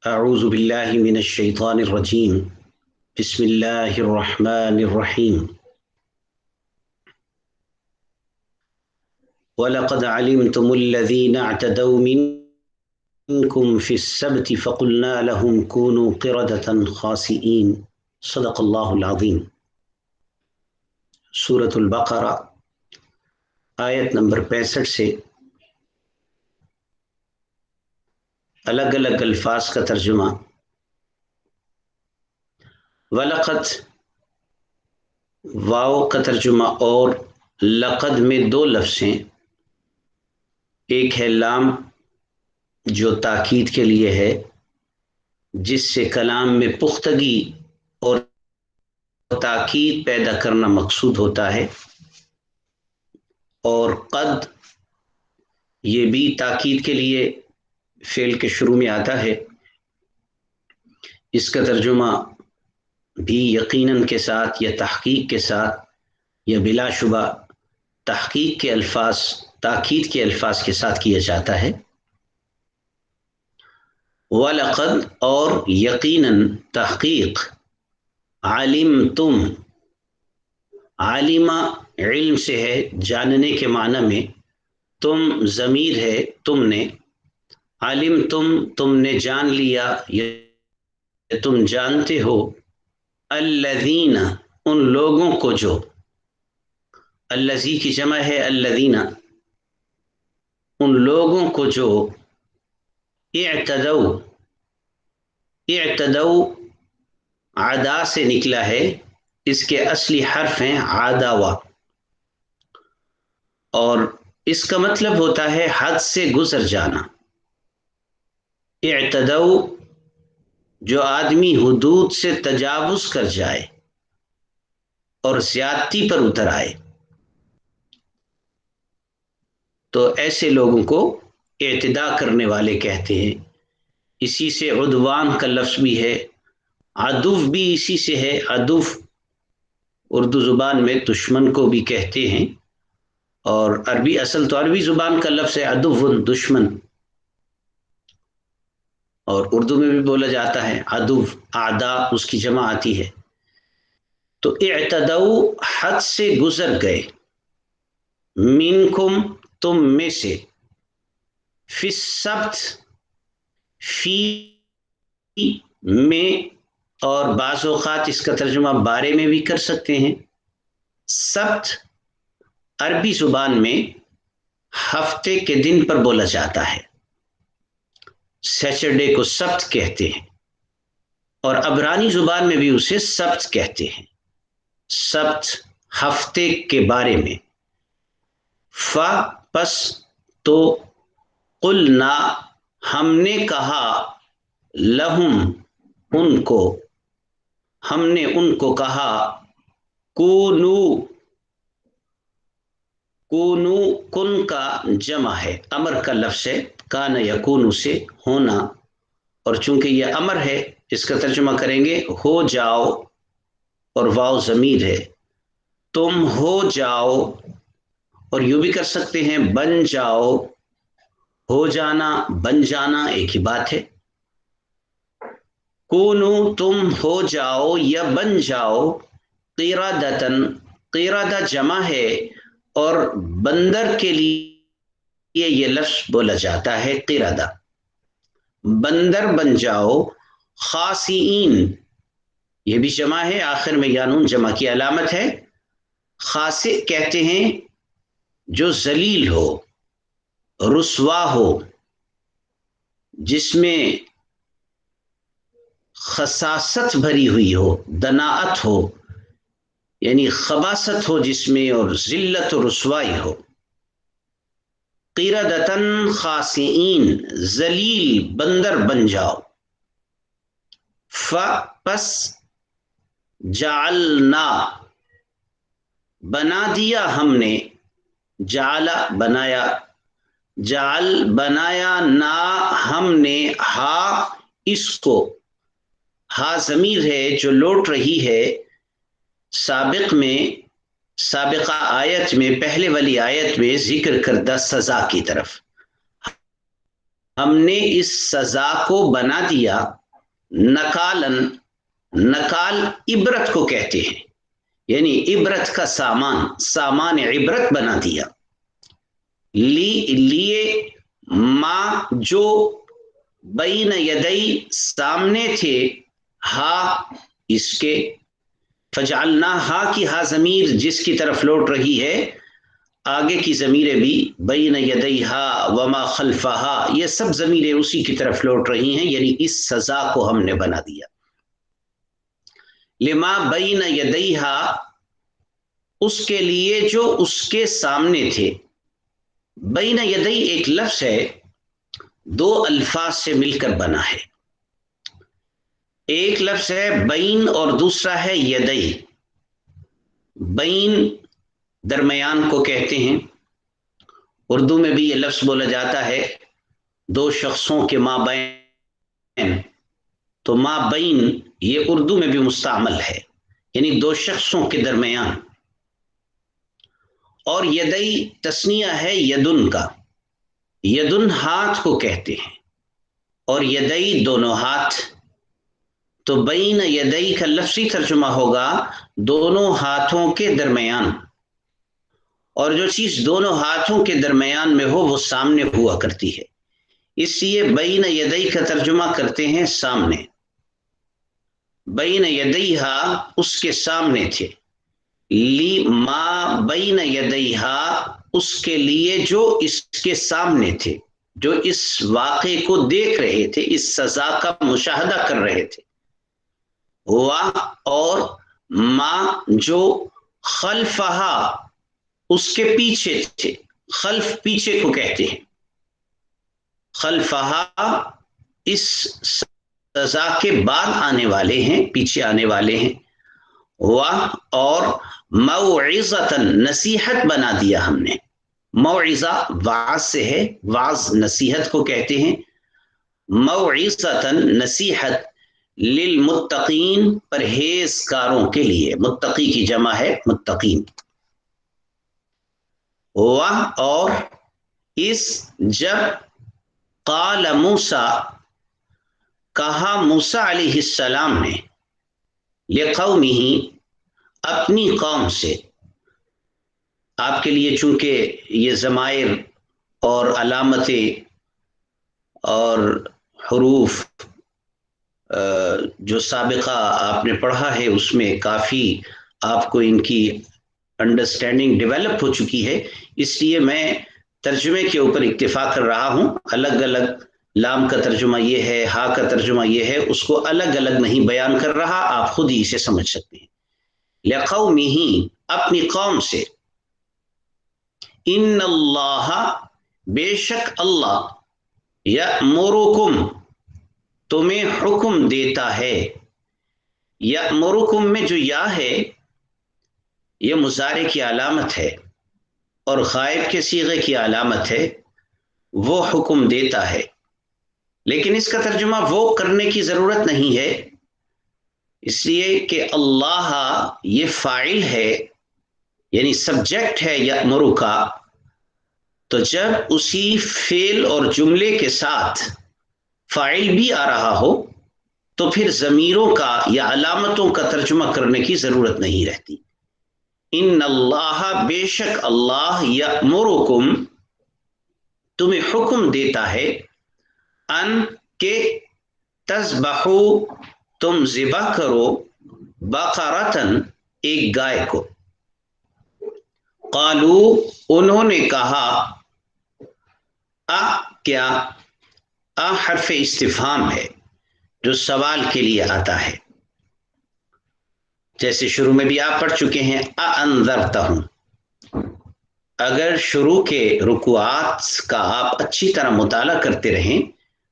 أعوذ بالله من الشيطان الرجيم. بسم الله الرحمن الرحيم. ولقد علمتم الذين اعتدوا منكم في السبت فقلنا لهم كونوا قردة خاسئين. صدق الله العظيم. سورة البقرہ آیت نمبر 65 سے الگ الگ الفاظ کا ترجمہ. وَلَقَدْ واو کا ترجمہ اور لقد میں دو لفظ ہیں. ایک ہے لام جو تاکید کے لیے ہے جس سے کلام میں پختگی اور تاکید پیدا کرنا مقصود ہوتا ہے، اور قد یہ بھی تاکید کے لیے فعل کے شروع میں آتا ہے. اس کا ترجمہ بھی یقیناً کے ساتھ یا تحقیق کے ساتھ یا بلا شبہ تحقیق کے الفاظ، تاکید کے الفاظ کے ساتھ کیا جاتا ہے. وَلَقَدْ اور یقیناً تحقیق، علمتم علم علم سے ہے، جاننے کے معنی میں، تم ضمیر ہے تم نے، علمتم تم نے جان لیا یا تم جانتے ہو، الذین ان لوگوں کو جو، الذی کی جمع ہے الذین، ان لوگوں کو جو اعتدوا عدا سے نکلا ہے، اس کے اصلی حرف ہیں عداوا، اور اس کا مطلب ہوتا ہے حد سے گزر جانا. اعتدوا جو آدمی حدود سے تجاوز کر جائے اور زیادتی پر اتر آئے، تو ایسے لوگوں کو اعتدا کرنے والے کہتے ہیں. اسی سے عدوان کا لفظ بھی ہے، عدو بھی اسی سے ہے. عدو اردو زبان میں دشمن کو بھی کہتے ہیں، اور عربی اصل تو عربی زبان کا لفظ ہے عدو دشمن، اور اردو میں بھی بولا جاتا ہے عدو، اعداء اس کی جمع آتی ہے. تو اعتدوا حد سے گزر گئے، منکم تم میں سے، فی السبت فی میں، اور بعض اوقات اس کا ترجمہ بارے میں بھی کر سکتے ہیں. سبت عربی زبان میں ہفتے کے دن پر بولا جاتا ہے، سیچرڈے کو سبت کہتے ہیں، اور عبرانی زبان میں بھی اسے سبت کہتے ہیں. سبت ہفتے کے بارے میں. پس تو قلنا ہم نے کہا، لہم ان کو، ہم نے ان کو کہا، کونو کن کا جمع ہے، امر کا لفظ ہے، کان یکون سے ہونا، اور چونکہ یہ امر ہے اس کا ترجمہ کریں گے ہو جاؤ، اور واو ضمیر ہے، تم ہو جاؤ، اور یوں بھی کر سکتے ہیں بن جاؤ. ہو جانا بن جانا ایک ہی بات ہے. کونو تم ہو جاؤ یا بن جاؤ، قردۃً قردہ جمع ہے، اور بندر کے لیے یہ لفظ بولا جاتا ہے قردہ، بندر بن جاؤ. خاسئین یہ بھی جمع ہے، آخر میں یا نون جمع کی علامت ہے. خاسئ کہتے ہیں جو ذلیل ہو، رسوا ہو، جس میں خساست بھری ہوئی ہو، دناعت ہو، یعنی خباثت ہو جس میں، اور ذلت و رسوائی ہو. قردۃً خاسئین ذلیل بندر بن جاؤ. پس جعلنا بنا دیا ہم نے، جعل بنایا، جعل بنایا، نا ہم نے، ہا اس کو، ہا ضمیر ہے جو لوٹ رہی ہے سابق میں، سابقہ آیت میں، پہلے والی آیت میں ذکر کردہ سزا کی طرف. ہم نے اس سزا کو بنا دیا نکالن، نکال عبرت کو کہتے ہیں، یعنی عبرت کا سامان عبرت بنا دیا، لیے ماں جو بین یدئی سامنے تھے، ہا اس کے، فجعلنا ہا کی ہا ضمیر جس کی طرف لوٹ رہی ہے، آگے کی ضمیریں بھی بین یدیہا وما خلفہا، یہ سب ضمیریں اسی کی طرف لوٹ رہی ہیں، یعنی اس سزا کو ہم نے بنا دیا۔ لما بین یدیہا، اس کے لیے جو اس کے سامنے تھے۔ بین یدئی ایک لفظ ہے، دو الفاظ سے مل کر بنا ہے، ایک لفظ ہے بین اور دوسرا ہے یدئی۔ بین درمیان کو کہتے ہیں، اردو میں بھی یہ لفظ بولا جاتا ہے دو شخصوں کے مابین، تو مابین یہ اردو میں بھی مستعمل ہے، یعنی دو شخصوں کے درمیان۔ اور یدئی تسنیہ ہے یدن کا، یدن ہاتھ کو کہتے ہیں، اور یدئی دونوں ہاتھ، تو بین یدئی کا لفظی ترجمہ ہوگا دونوں ہاتھوں کے درمیان، اور جو چیز دونوں ہاتھوں کے درمیان میں ہو وہ سامنے ہوا کرتی ہے، اس لیے بین یدئی کا ترجمہ کرتے ہیں سامنے۔ بین یدیہا اس کے سامنے تھے، لی ما بین یدیہا اس کے لیے جو اس کے سامنے تھے، جو اس واقعے کو دیکھ رہے تھے، اس سزا کا مشاہدہ کر رہے تھے، ہوا اور ما جو خلفہا اس کے پیچھے تھے، خلف پیچھے کو کہتے ہیں، خلفہا اس سزا کے بعد آنے والے ہیں، پیچھے آنے والے ہیں، ہوا اور موعظتاً نصیحت بنا دیا ہم نے، موعظہ واعظ سے ہے، واعظ نصیحت کو کہتے ہیں، موعظتاً نصیحت، للمتقین پرہیزکاروں کے لیے، متقی کی جمع ہے متقین، ہوا اور اس جب قال موسیٰ کہا موسیٰ علیہ السلام نے، لقومہ اپنی قوم سے، آپ کے لیے چونکہ یہ ضمائر اور علامتیں اور حروف جو سابقہ آپ نے پڑھا ہے اس میں کافی آپ کو ان کی انڈرسٹینڈنگ ڈیولپ ہو چکی ہے، اس لیے میں ترجمے کے اوپر اکتفا کر رہا ہوں، الگ الگ لام کا ترجمہ یہ ہے، ہا کا ترجمہ یہ ہے، اس کو الگ الگ نہیں بیان کر رہا، آپ خود ہی اسے سمجھ سکتے ہیں۔ لقومہ اپنی قوم سے، ان اللہ بے شک اللہ، یأمرکم تمہیں حکم دیتا ہے، یأمرکم میں جو یا ہے یہ مضارع کی علامت ہے اور غائب کے صیغے کی علامت ہے، وہ حکم دیتا ہے، لیکن اس کا ترجمہ وہ کرنے کی ضرورت نہیں ہے، اس لیے کہ اللہ یہ فاعل ہے، یعنی سبجیکٹ ہے یأمر کا، تو جب اسی فعل اور جملے کے ساتھ فاعل بھی آ رہا ہو تو پھر ضمیروں کا یا علامتوں کا ترجمہ کرنے کی ضرورت نہیں رہتی۔ ان اللہ بے شک اللہ، یأمرکم تمہیں حکم دیتا ہے، ان کہ تذبحو تم ذبح کرو، بقرۃ ایک گائے کو، قالو انہوں نے کہا، کیا، حرف استفہام ہے جو سوال کے لیے آتا ہے، جیسے شروع میں بھی آپ پڑھ چکے ہیں، انذرتہم، اگر شروع کے رکوعات کا آپ اچھی طرح مطالعہ کرتے رہیں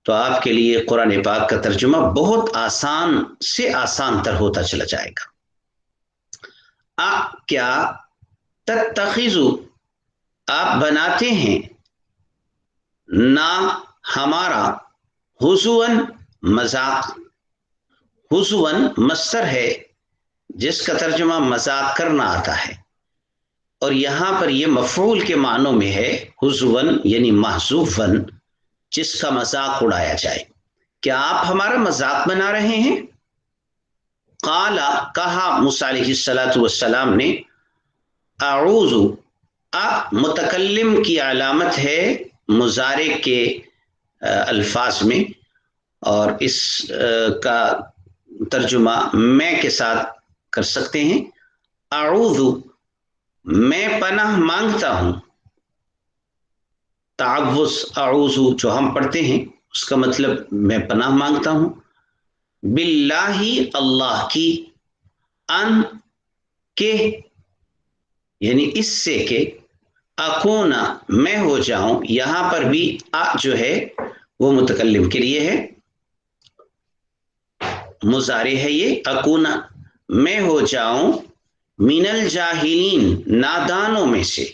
تو آپ کے لیے قرآن پاک کا ترجمہ بہت آسان سے آسان تر ہوتا چلا جائے گا۔ کیا، تتخذو آپ بناتے ہیں، نہ ہمارا، ہزواً مذاق، ہزواً مصدر ہے جس کا ترجمہ مذاق کرنا آتا ہے، اور یہاں پر یہ مفعول کے معنوں میں ہے، ہزواً یعنی محذوفاً، جس کا مذاق اڑایا جائے، کیا آپ ہمارا مذاق بنا رہے ہیں؟ قال، کہا موسیٰ علیہ الصلوۃ والسلام نے، اعوذ، متکلم کی علامت ہے مضارع کے الفاظ میں، اور اس کا ترجمہ میں کے ساتھ کر سکتے ہیں۔ اعوذ، میں پناہ مانگتا ہوں، تعوذ اعوذ جو ہم پڑھتے ہیں اس کا مطلب میں پناہ مانگتا ہوں، باللہ، اللہ کی، ان، کے، یعنی اس سے کہ، اکون، میں ہو جاؤں، یہاں پر بھی جو ہے وہ متکلم کے لیے ہے، مضارع ہے یہ، اکون، میں ہو جاؤں، من الجاہلین، نادانوں میں سے،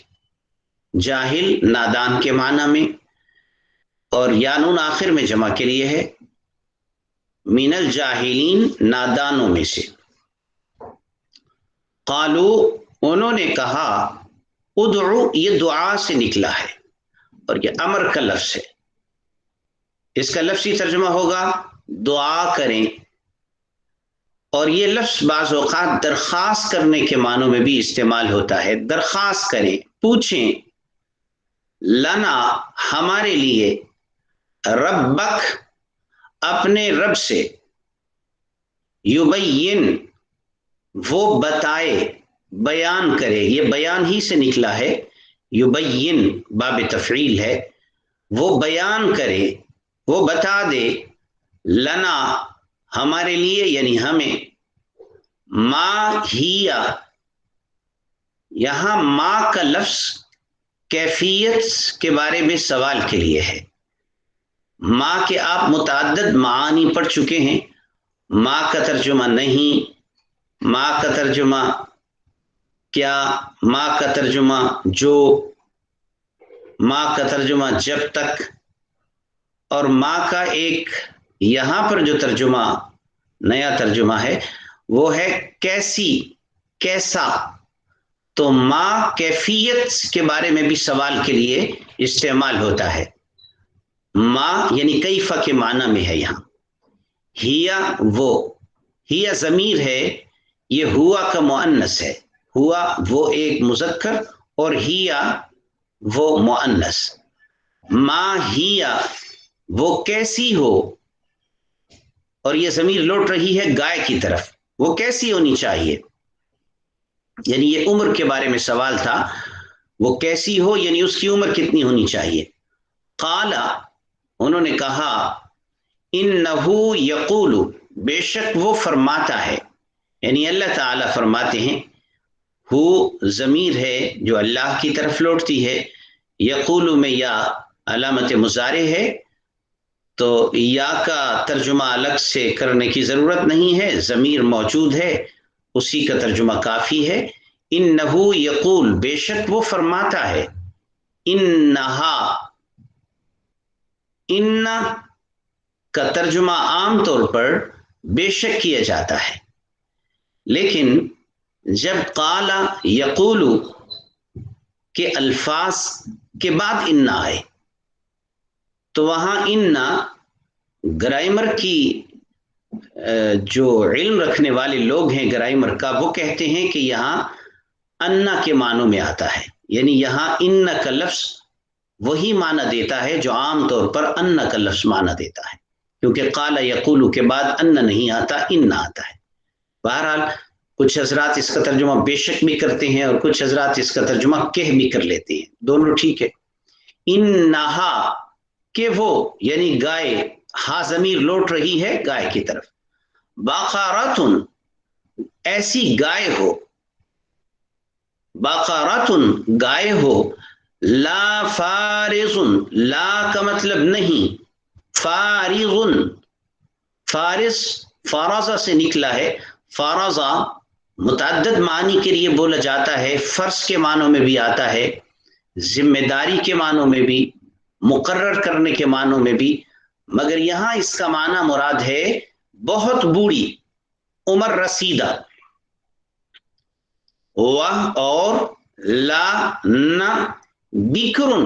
جاہل نادان کے معنی میں، اور یانون آخر میں جمع کے لیے ہے، من الجاہلین، نادانوں میں سے۔ قالو، انہوں نے کہا، ادعو، یہ دعا سے نکلا ہے اور یہ امر کا لفظ ہے، اس کا لفظی ترجمہ ہوگا دعا کریں، اور یہ لفظ بعض اوقات درخواست کرنے کے معنوں میں بھی استعمال ہوتا ہے، درخواست کریں، پوچھیں، لنا، ہمارے لیے، ربک، اپنے رب سے، یبین، وہ بتائے، بیان کرے، یہ بیان ہی سے نکلا ہے، یبین باب تفعیل ہے، وہ بیان کرے، وہ بتا دے، لنا، ہمارے لیے یعنی ہمیں، ما ہی، یہاں ما کا لفظ کیفیت کے بارے میں سوال کے لیے ہے۔ ما کے آپ متعدد معانی پڑھ چکے ہیں، ما کا ترجمہ نہیں، ما کا ترجمہ کیا، ما کا ترجمہ جو، ما کا ترجمہ جب تک، اور ما کا ایک یہاں پر جو ترجمہ نیا ترجمہ ہے وہ ہے کیسی، کیسا، تو ما کیفیت کے بارے میں بھی سوال کے لیے استعمال ہوتا ہے۔ ما یعنی کیفہ کے معنی میں ہے یہاں، ہیا، وہ، ہیا ضمیر ہے، یہ ہوا کا مؤنث ہے، ہوا وہ ایک مذکر اور ہیا وہ مؤنث، ما ہیا، وہ کیسی ہو، اور یہ ضمیر لوٹ رہی ہے گائے کی طرف، وہ کیسی ہونی چاہیے، یعنی یہ عمر کے بارے میں سوال تھا، وہ کیسی ہو یعنی اس کی عمر کتنی ہونی چاہیے۔ قال، انہوں نے کہا، انہو یقول، بے شک وہ فرماتا ہے، یعنی اللہ تعالیٰ فرماتے ہیں، ہو ضمیر ہے جو اللہ کی طرف لوٹتی ہے، یقول میں یا علامت مضارع ہے، تو یا کا ترجمہ الگ سے کرنے کی ضرورت نہیں ہے، ضمیر موجود ہے، اسی کا ترجمہ کافی ہے۔ انہو یقول، بے شک وہ فرماتا ہے، انہا، ان کا ترجمہ عام طور پر بے شک کیا جاتا ہے، لیکن جب قال یقول کے الفاظ کے بعد ان آئے تو وہاں ان گرامر کی جو علم رکھنے والے لوگ ہیں گرامر کا، وہ کہتے ہیں کہ یہاں انا کے معنوں میں آتا ہے، یعنی یہاں ان کا لفظ وہی معنی دیتا ہے جو عام طور پر ان کا لفظ معنی دیتا ہے، کیونکہ قال یقول کے بعد ان نہیں آتا، ان آتا ہے۔ بہرحال کچھ حضرات اس کا ترجمہ بے شک بھی کرتے ہیں اور کچھ حضرات اس کا ترجمہ کہہ بھی کر لیتے ہیں، دونوں ٹھیک ہے۔ انہا، کہ وہ یعنی گائے، ہا ضمیر لوٹ رہی ہے گائے کی طرف، باقاراتن، ایسی گائے ہو، باقاراتن، گائے ہو، لا فارغن، لا کا مطلب نہیں، فارغن، فارس فارضہ سے نکلا ہے، فارضہ متعدد معنی کے لیے بولا جاتا ہے، فرض کے معنوں میں بھی آتا ہے، ذمہ داری کے معنوں میں بھی، مقرر کرنے کے معنوں میں بھی، مگر یہاں اس کا معنی مراد ہے بہت بوڑھی، عمر رسیدہ، وہ اور لا، نہ، بکرن،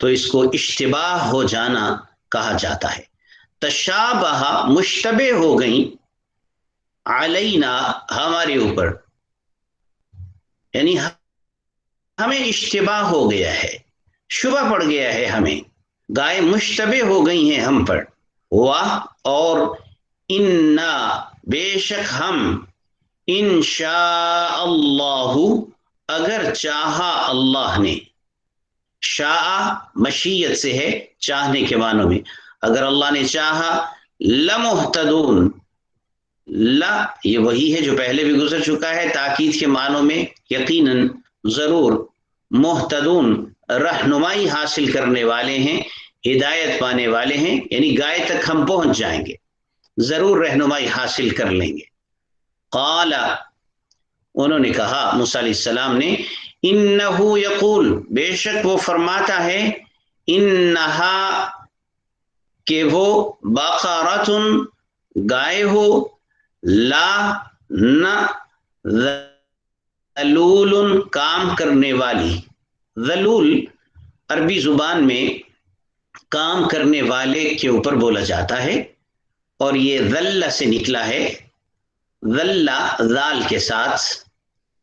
تو اس کو اشتباہ ہو جانا کہا جاتا ہے. تشابہ مشتبہ ہو گئیں علینا ہمارے اوپر، یعنی ہمیں اشتباہ ہو گیا ہے، شبہ پڑ گیا ہے ہمیں، گائے مشتبہ ہو گئی ہیں ہم پر. واہ اور انا بے شک ہم، انشاء اللہ اگر چاہا اللہ نے، شاء مشیت سے ہے چاہنے کے معنوں میں، اگر اللہ نے چاہا، لمحتدون، لا یہ وہی ہے جو پہلے بھی گزر چکا ہے تاکید کے معنوں میں، یقیناً ضرور، محتدون رہنمائی حاصل کرنے والے ہیں، ہدایت پانے والے ہیں، یعنی گائے تک ہم پہنچ جائیں گے، ضرور رہنمائی حاصل کر لیں گے. قال انہوں نے کہا موسیٰ علیہ السلام نے، انہو یقول بے شک وہ فرماتا ہے، انہا کہ وہ، بقرۃ گائے ہو، لا نہ، ذلول کام کرنے والی. ذلول عربی زبان میں کام کرنے والے کے اوپر بولا جاتا ہے، اور یہ ذل سے نکلا ہے، ذل ذال کے ساتھ،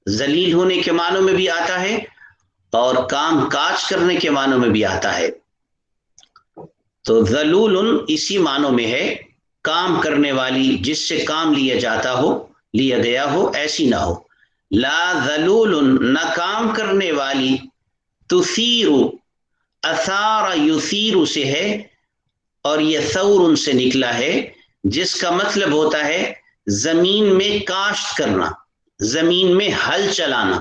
ذلیل ہونے کے معنوں میں بھی آتا ہے اور کام کاج کرنے کے معنوں میں بھی آتا ہے. تو ذلول اسی معنوں میں ہے، کام کرنے والی، جس سے کام لیا جاتا ہو، لیا گیا ہو، ایسی نہ ہو. لا ذلول نہ کام کرنے والی، تثیر اثار یثیر سے ہے اور یہ ثور سے نکلا ہے، جس کا مطلب ہوتا ہے زمین میں کاشت کرنا، زمین میں ہل چلانا،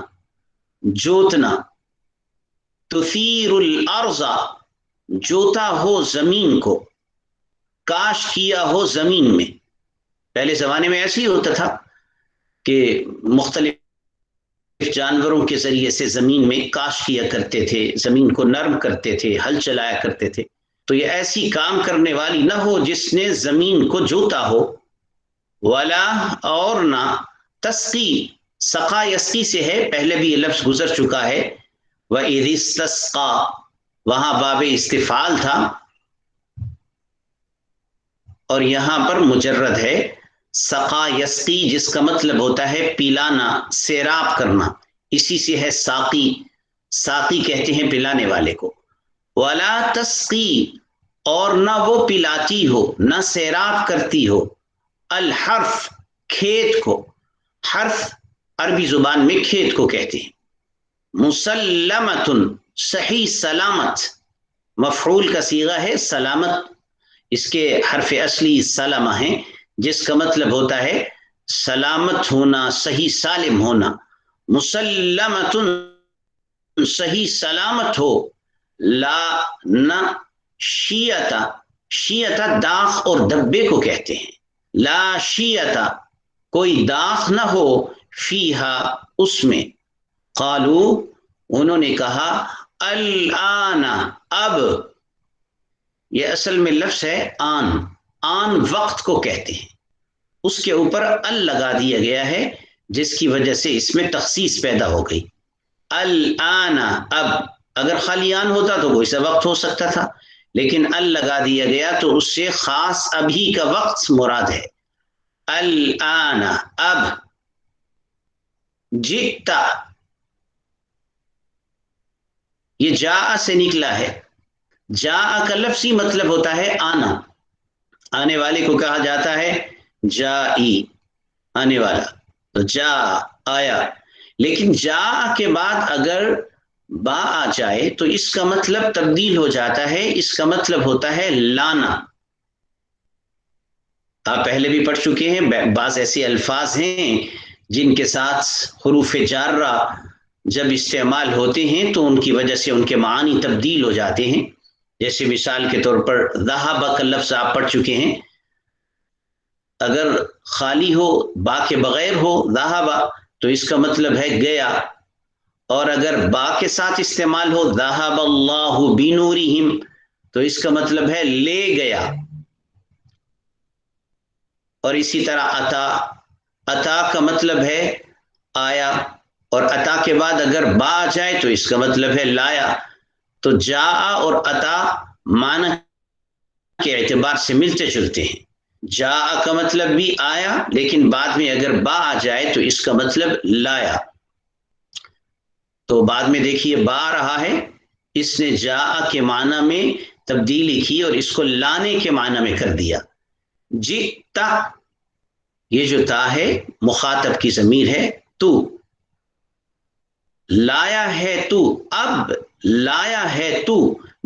جوتنا. تثیر الارض جوتا ہو زمین کو، کاشت کیا ہو زمین میں. پہلے زمانے میں ایسے ہی ہوتا تھا کہ مختلف جانوروں کے ذریعے سے زمین میں کاشت کیا کرتے تھے، زمین کو نرم کرتے تھے، ہل چلایا کرتے تھے. تو یہ ایسی کام کرنے والی نہ ہو جس نے زمین کو جوتا ہو. ولا اور نہ، تسقی سقا یسقی سے ہے، پہلے بھی یہ لفظ گزر چکا ہے. وَإِذِ اسْتَسْقَىٰ وہاں باب استفعال تھا اور یہاں پر مجرد ہے. سقا یسقی جس کا مطلب ہوتا ہے پلانا، سیراب کرنا، اسی سے ہے ساقی. ساقی کہتے ہیں پلانے والے کو. ولا تسقی اور نہ وہ پلاتی ہو، نہ سیراب کرتی ہو، الحرف کھیت کو. حرف عربی زبان میں کھیت کو کہتے ہیں. مسلمۃ صحیح سلامت، مفعول کا صیغہ ہے سلامت، اس کے حرف اصلی سلمہ ہیں جس کا مطلب ہوتا ہے سلامت ہونا، صحیح سالم ہونا. مسلمۃ صحیح سلامت ہو، لا نہ، شیعتا شیعتا داغ اور دبے کو کہتے ہیں. لا شیعتا کوئی داغ نہ ہو، فیہا اس میں. قالو انہوں نے کہا، الآن اب، یہ اصل میں لفظ ہے آن، آن وقت کو کہتے ہیں، اس کے اوپر ال لگا دیا گیا ہے جس کی وجہ سے اس میں تخصیص پیدا ہو گئی. الآن اب، اگر خالی آن ہوتا تو کوئی سا وقت ہو سکتا تھا، لیکن ال لگا دیا گیا تو اس سے خاص ابھی کا وقت مراد ہے. الآن اب، جئتا یہ جا سے نکلا ہے. جا کا لفظی مطلب ہوتا ہے آنا، آنے والے کو کہا جاتا ہے جائی، آنے والا. تو جا آیا، لیکن جا کے بعد اگر با آ جائے تو اس کا مطلب تبدیل ہو جاتا ہے، اس کا مطلب ہوتا ہے لانا. آپ پہلے بھی پڑھ چکے ہیں، بعض ایسے الفاظ ہیں جن کے ساتھ حروف جارہ جب استعمال ہوتے ہیں تو ان کی وجہ سے ان کے معانی تبدیل ہو جاتے ہیں. جیسے مثال کے طور پر ذہب کا لفظ آپ پڑھ چکے ہیں، اگر خالی ہو، با کے بغیر ہو، ذہب، تو اس کا مطلب ہے گیا، اور اگر با کے ساتھ استعمال ہو، ذہب اللہ بنورہم، تو اس کا مطلب ہے لے گیا. اور اسی طرح عطا، عطا کا مطلب ہے آیا، اور عطا کے بعد اگر با آ جائے تو اس کا مطلب ہے لایا. تو جا اور اتا معنی کے اعتبار سے ملتے جلتے ہیں. جا کا مطلب بھی آیا، لیکن بعد میں اگر با آ جائے تو اس کا مطلب لایا. تو بعد میں دیکھیے با رہا ہے، اس نے جا کے معنی میں تبدیلی کی اور اس کو لانے کے معنی میں کر دیا. جئتا، یہ جو تا ہے مخاطب کی ضمیر ہے، تو لایا ہے تو، اب لایا ہے تو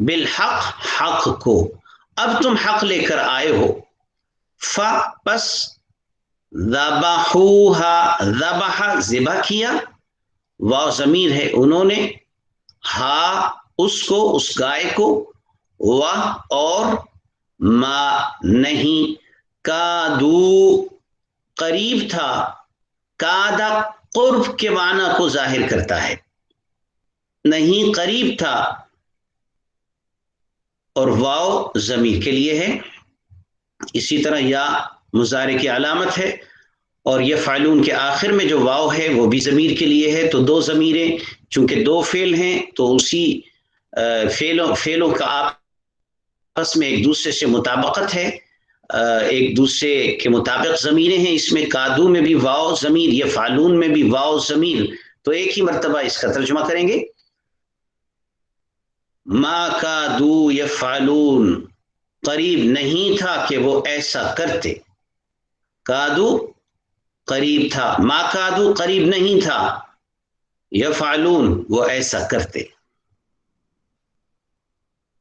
بالحق، حق کو، اب تم حق لے کر آئے ہو. پس ذبحوها، ذبح ذبح کیا، واو ضمیر ہے انہوں نے، ہا اس کو، اس گائے کو، اور ما نہیں، کادو قریب تھا، کادا قرب کے معنی کو ظاہر کرتا ہے، نہیں قریب تھا، اور واو ضمیر کے لیے ہے. اسی طرح یا مضارع کی علامت ہے، اور یہ فعلون کے آخر میں جو واو ہے وہ بھی ضمیر کے لیے ہے. تو دو ضمیریں، چونکہ دو فعل ہیں تو اسی فعلوں کا آپس میں ایک دوسرے سے مطابقت ہے، ایک دوسرے کے مطابق ضمیریں ہیں. اس میں کادو میں بھی واو ضمیر، یہ فعلون میں بھی واو ضمیر. تو ایک ہی مرتبہ اس کا ترجمہ کریں گے، ما کادو یفعلون، قریب نہیں تھا کہ وہ ایسا کرتے. کادو قریب تھا، ما کادو قریب نہیں تھا، یفعلون وہ ایسا کرتے.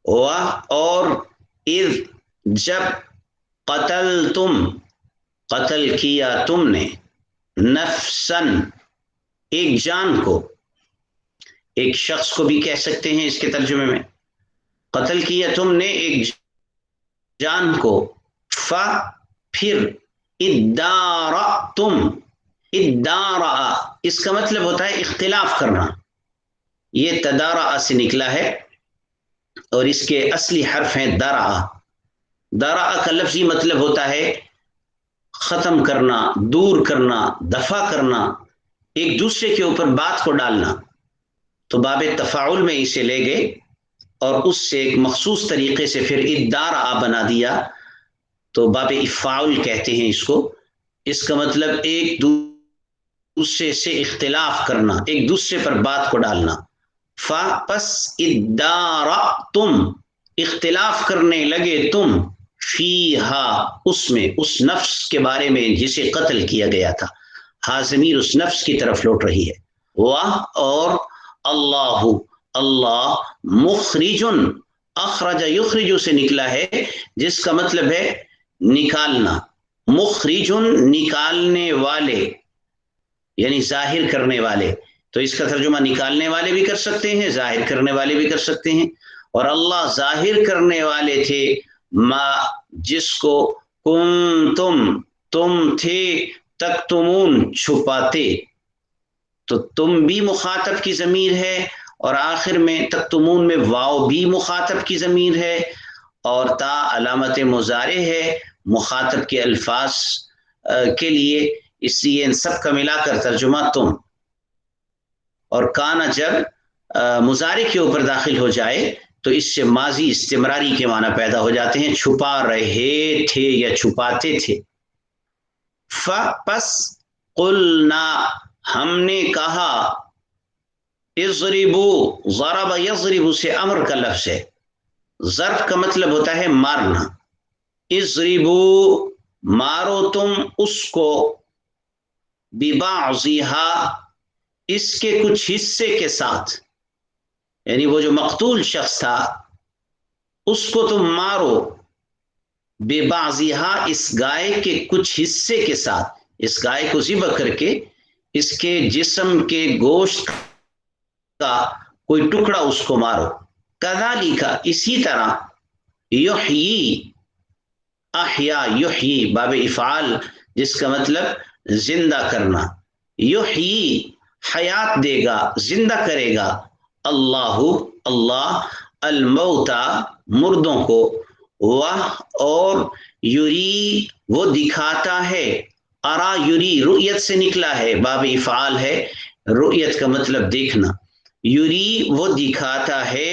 اور اذ جب، قتل تم قتل کیا تم نے، نفسن ایک جان کو، ایک شخص کو بھی کہہ سکتے ہیں اس کے ترجمے میں، قتل کیا تم نے ایک جان کو، پھر ادارأتم، ادارا اس کا مطلب ہوتا ہے اختلاف کرنا، یہ تدارا سے نکلا ہے اور اس کے اصلی حرف ہیں درا. درا کا لفظی مطلب ہوتا ہے ختم کرنا، دور کرنا، دفع کرنا، ایک دوسرے کے اوپر بات کو ڈالنا. تو باب تفاعل میں اسے لے گئے اور اس سے ایک مخصوص طریقے سے پھر ادارا بنا دیا، تو باب افعال کہتے ہیں اس کو. اس کا مطلب ایک دوسرے سے اختلاف کرنا، ایک دوسرے پر بات کو ڈالنا. پس ادارأتم اختلاف کرنے لگے تم، فیہا اس میں، اس نفس کے بارے میں جسے قتل کیا گیا تھا. ہا ضمیر اس نفس کی طرف لوٹ رہی ہے. اور اللہ، اللہ مخرجن، اخرج یخرج سے نکلا ہے جس کا مطلب ہے نکالنا. مخرجن نکالنے والے، یعنی ظاہر کرنے والے. تو اس کا ترجمہ نکالنے والے بھی کر سکتے ہیں، ظاہر کرنے والے بھی کر سکتے ہیں. اور اللہ ظاہر کرنے والے تھے ما جس کو تم تھے تکتمون چھپاتے. تو تم بھی مخاطب کی ضمیر ہے، اور آخر میں تکتمون میں واو بھی مخاطب کی ضمیر ہے، اور تا علامت مضارع ہے مخاطب کے الفاظ کے لیے، اس لیے ان سب کا ملا کر ترجمہ تم. اور کانا جب مضارع کے اوپر داخل ہو جائے تو اس سے ماضی استمراری کے معنی پیدا ہو جاتے ہیں، چھپا رہے تھے یا چھپاتے تھے. پس قلنا ہم نے کہا، اضربو، ضرب یضرب سے امر کا لفظ ہے، ضرب کا مطلب ہوتا ہے مارنا. اضربو مارو تم اس کو، ببعضها اس کے کچھ حصے کے ساتھ، یعنی وہ جو مقتول شخص تھا اس کو تم مارو، ببعضها اس گائے کے کچھ حصے کے ساتھ، اس گائے کو ذبح کر کے اس کے جسم کے گوشت کا کوئی ٹکڑا اس کو مارو. کذالک اسی طرح، یحیی احیا، یحیی باب افعال جس کا مطلب زندہ کرنا، یحیی حیات دے گا، زندہ کرے گا، اللہ اللہ الموتا مردوں کو، اور یری وہ دکھاتا ہے، ارا یری رؤیت سے نکلا ہے، باب افعال ہے، رؤیت کا مطلب دیکھنا. یری وہ دکھاتا ہے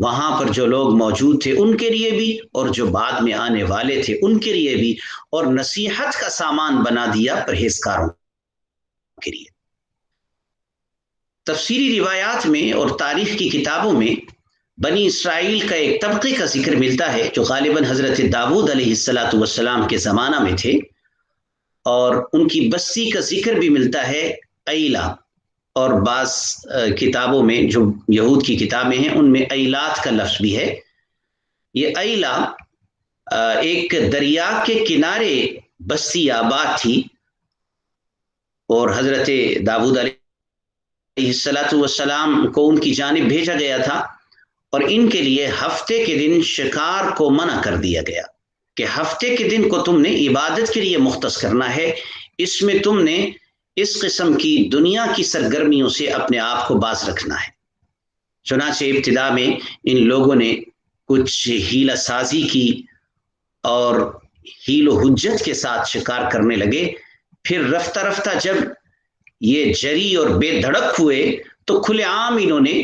وہاں پر جو لوگ موجود تھے ان کے لیے بھی اور جو بعد میں آنے والے تھے ان کے لیے بھی، اور نصیحت کا سامان بنا دیا پرہیزکاروں کے لیے۔ تفسیری روایات میں اور تاریخ کی کتابوں میں بنی اسرائیل کا ایک طبقے کا ذکر ملتا ہے جو غالباً حضرت داؤد علیہ السلام کے زمانہ میں تھے، اور ان کی بستی کا ذکر بھی ملتا ہے ایلا، اور بعض کتابوں میں جو یہود کی کتابیں ہیں ان میں ایلات کا لفظ بھی ہے۔ یہ ایلا ایک دریا کے کنارے بستی آباد تھی، اور حضرت داؤد علیہ السلام کو ان کی جانب بھیجا گیا تھا، اور ان کے لیے ہفتے کے دن شکار کو منع کر دیا گیا کہ ہفتے کے دن کو تم نے عبادت کے لیے مختص کرنا ہے، اس میں تم نے اس قسم کی دنیا کی سرگرمیوں سے اپنے آپ کو باز رکھنا ہے۔ چنانچہ ابتدا میں ان لوگوں نے کچھ ہیلہ سازی کی اور ہیل و حجت کے ساتھ شکار کرنے لگے، پھر رفتہ رفتہ جب یہ جری اور بے دھڑک ہوئے تو کھلے عام انہوں نے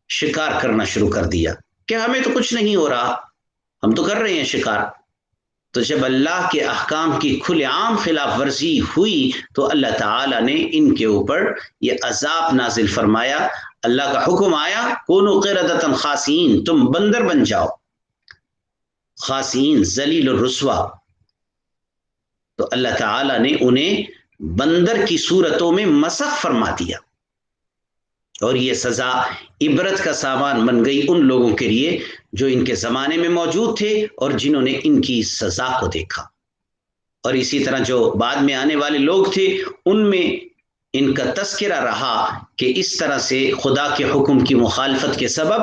شکار کرنا شروع کر دیا کہ ہمیں تو کچھ نہیں ہو رہا، ہم تو کر رہے ہیں شکار۔ تو جب اللہ کے احکام کی کھلے عام خلاف ورزی ہوئی تو اللہ تعالیٰ نے ان کے اوپر یہ عذاب نازل فرمایا۔ اللہ کا حکم آیا کونوا قردۃ خاسئین، تم بندر بن جاؤ، خاسئین ذلیل الرسوا۔ تو اللہ تعالیٰ نے انہیں بندر کی صورتوں میں مسخ فرما دیا، اور یہ سزا عبرت کا سامان بن گئی ان لوگوں کے لیے جو ان کے زمانے میں موجود تھے اور جنہوں نے ان کی سزا کو دیکھا۔ اور اسی طرح جو بعد میں آنے والے لوگ تھے ان میں ان کا تذکرہ رہا کہ اس طرح سے خدا کے حکم کی مخالفت کے سبب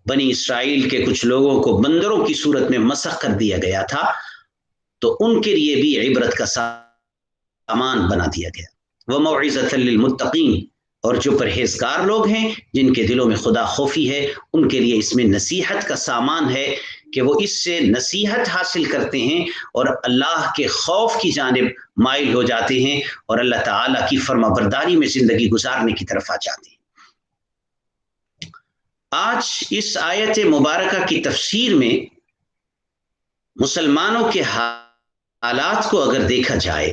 بنی اسرائیل کے کچھ لوگوں کو بندروں کی صورت میں مسخ کر دیا گیا تھا، تو ان کے لیے بھی عبرت کا سامان بنا دیا گیا۔ وَمَوْعِظَةً لِّلْمُتَّقِينَ، اور جو پرہیزگار لوگ ہیں جن کے دلوں میں خدا خوفی ہے ان کے لیے اس میں نصیحت کا سامان ہے کہ وہ اس سے نصیحت حاصل کرتے ہیں اور اللہ کے خوف کی جانب مائل ہو جاتے ہیں اور اللہ تعالیٰ کی فرما برداری میں زندگی گزارنے کی طرف آ جاتے ہیں۔ آج اس آیت مبارکہ کی تفسیر میں مسلمانوں کے حالات کو اگر دیکھا جائے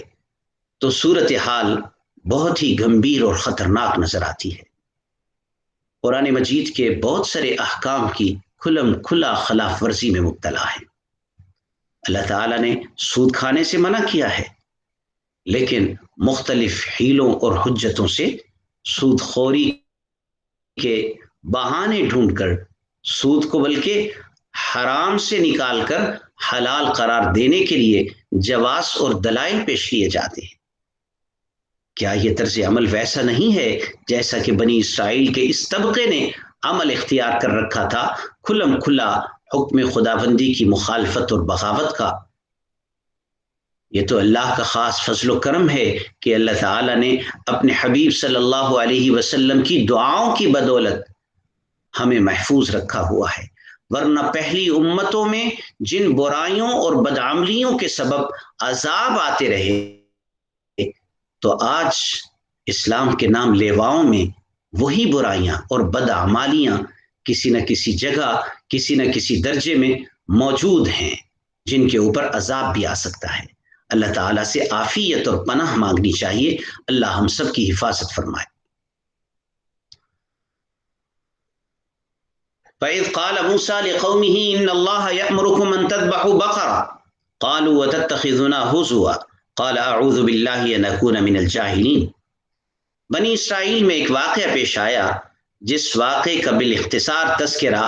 تو صورتحال بہت ہی گمبھیر اور خطرناک نظر آتی ہے۔ قرآن مجید کے بہت سارے احکام کی کھلم کھلا خلاف ورزی میں مبتلا ہے۔ اللہ تعالیٰ نے سود کھانے سے منع کیا ہے، لیکن مختلف حیلوں اور حجتوں سے سود خوری کے بہانے ڈھونڈ کر سود کو بلکہ حرام سے نکال کر حلال قرار دینے کے لیے جواز اور دلائل پیش کیے جاتے ہیں۔ کیا یہ طرز عمل ویسا نہیں ہے جیسا کہ بنی اسرائیل کے اس طبقے نے عمل اختیار کر رکھا تھا، کھلم کھلا حکم خداوندی کی مخالفت اور بغاوت کا؟ یہ تو اللہ کا خاص فضل و کرم ہے کہ اللہ تعالیٰ نے اپنے حبیب صلی اللہ علیہ وسلم کی دعاؤں کی بدولت ہمیں محفوظ رکھا ہوا ہے، ورنہ پہلی امتوں میں جن برائیوں اور بدعملیوں کے سبب عذاب آتے رہے تو آج اسلام کے نام لیواؤں میں وہی برائیاں اور بدعمالیاں کسی نہ کسی جگہ کسی نہ کسی درجے میں موجود ہیں جن کے اوپر عذاب بھی آ سکتا ہے۔ اللہ تعالیٰ سے عافیت اور پناہ مانگنی چاہیے، اللہ ہم سب کی حفاظت فرمائے۔ فَإِذْ قَالَ مُوسَىٰ لِقَوْمِهِ إِنَّ اللَّهَ يَأْمُرُكُمْ أَن تَذْبَحُوا بَقَرَةً قَالُوا وَتَتَّخِذُونَا هُزُوًا قَالَ أَعُوذُ بِاللَّهِ أَنْ أَكُونَ مِنَ الْجَاهِلِينَ۔ بنی اسرائیل میں ایک واقعہ پیش آیا جس واقعے کا بالاختصار تذکرہ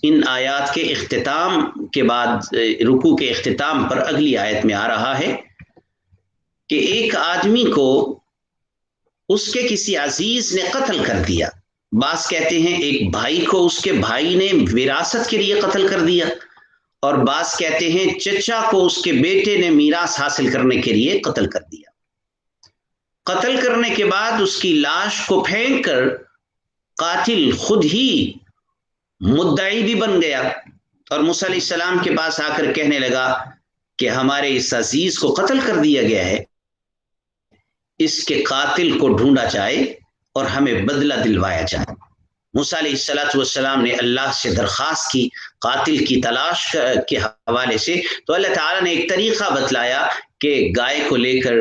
ان آیات کے اختتام کے بعد رکوع کے اختتام پر اگلی آیت میں آ رہا ہے کہ ایک آدمی کو اس کے کسی عزیز نے قتل کر دیا۔ بعض کہتے ہیں ایک بھائی کو اس کے بھائی نے وراثت کے لیے قتل کر دیا، اور بعض کہتے ہیں چچا کو اس کے بیٹے نے میراث حاصل کرنے کے لیے قتل کر دیا۔ قتل کرنے کے بعد اس کی لاش کو پھینک کر قاتل خود ہی مدعی بھی بن گیا اور موسیٰ علیہ السلام کے پاس آ کر کہنے لگا کہ ہمارے اس عزیز کو قتل کر دیا گیا ہے، اس کے قاتل کو ڈھونڈا جائے اور ہمیں بدلہ دلوایا جائے۔ موسیٰ علیہ السلام نے اللہ سے درخواست کی قاتل کی تلاش کے حوالے سے، تو اللہ تعالیٰ نے ایک طریقہ بتلایا کہ گائے کو لے کر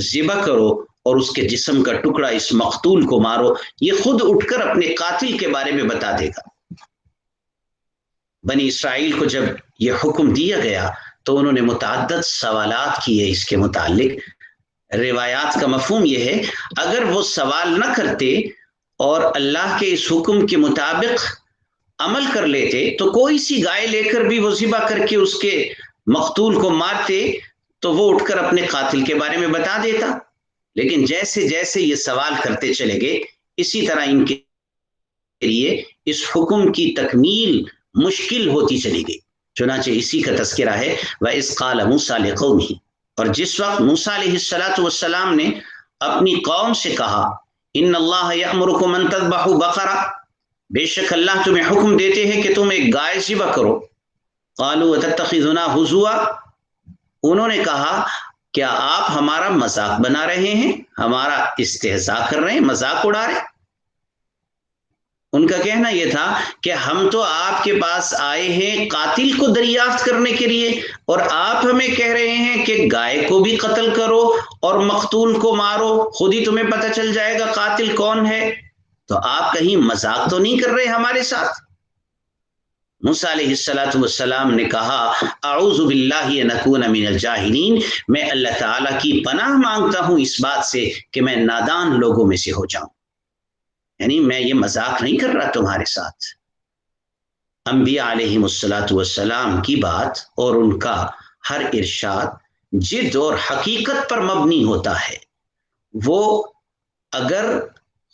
ذبح کرو اور اس کے جسم کا ٹکڑا اس مقتول کو مارو، یہ خود اٹھ کر اپنے قاتل کے بارے میں بتا دے گا۔ بنی اسرائیل کو جب یہ حکم دیا گیا تو انہوں نے متعدد سوالات کیے اس کے متعلق۔ روایات کا مفہوم یہ ہے، اگر وہ سوال نہ کرتے اور اللہ کے اس حکم کے مطابق عمل کر لیتے تو کوئی سی گائے لے کر بھی وہ ذبح کر کے اس کے مقتول کو مارتے تو وہ اٹھ کر اپنے قاتل کے بارے میں بتا دیتا، لیکن جیسے جیسے یہ سوال کرتے چلے گئے اسی طرح ان کے لیے اس حکم کی تکمیل مشکل ہوتی چلی گئی۔ چنانچہ اسی کا تذکرہ ہے وَإِذْ قَالَ مُوسَىٰ لِقَوْمِهِ، اور جس وقت موسیٰ علیہ السلام نے اپنی قوم سے کہا ان اللہ یأمرکم ان تذبحوا بقرہ، بے شک اللہ تمہیں حکم دیتے ہیں کہ تم ایک گائے ذبح کرو۔ قالوا وتتخذنا ہزوا، انہوں نے کہا کیا آپ ہمارا مذاق بنا رہے ہیں، ہمارا استہزاء کر رہے ہیں، مذاق اڑا رہے ہیں۔ ان کا کہنا یہ تھا کہ ہم تو آپ کے پاس آئے ہیں قاتل کو دریافت کرنے کے لیے اور آپ ہمیں کہہ رہے ہیں کہ گائے کو بھی قتل کرو اور مقتول کو مارو، خود ہی تمہیں پتہ چل جائے گا قاتل کون ہے، تو آپ کہیں مذاق تو نہیں کر رہے ہمارے ساتھ؟ موسیٰ علیہ السلام نے کہا اعوذ باللہ ان اکون من الجاہلین، میں اللہ تعالیٰ کی پناہ مانگتا ہوں اس بات سے کہ میں نادان لوگوں میں سے ہو جاؤں، یعنی میں یہ مذاق نہیں کر رہا تمہارے ساتھ۔ انبیاء علیہم السلام کی بات اور ان کا ہر ارشاد جد اور حقیقت پر مبنی ہوتا ہے۔ وہ اگر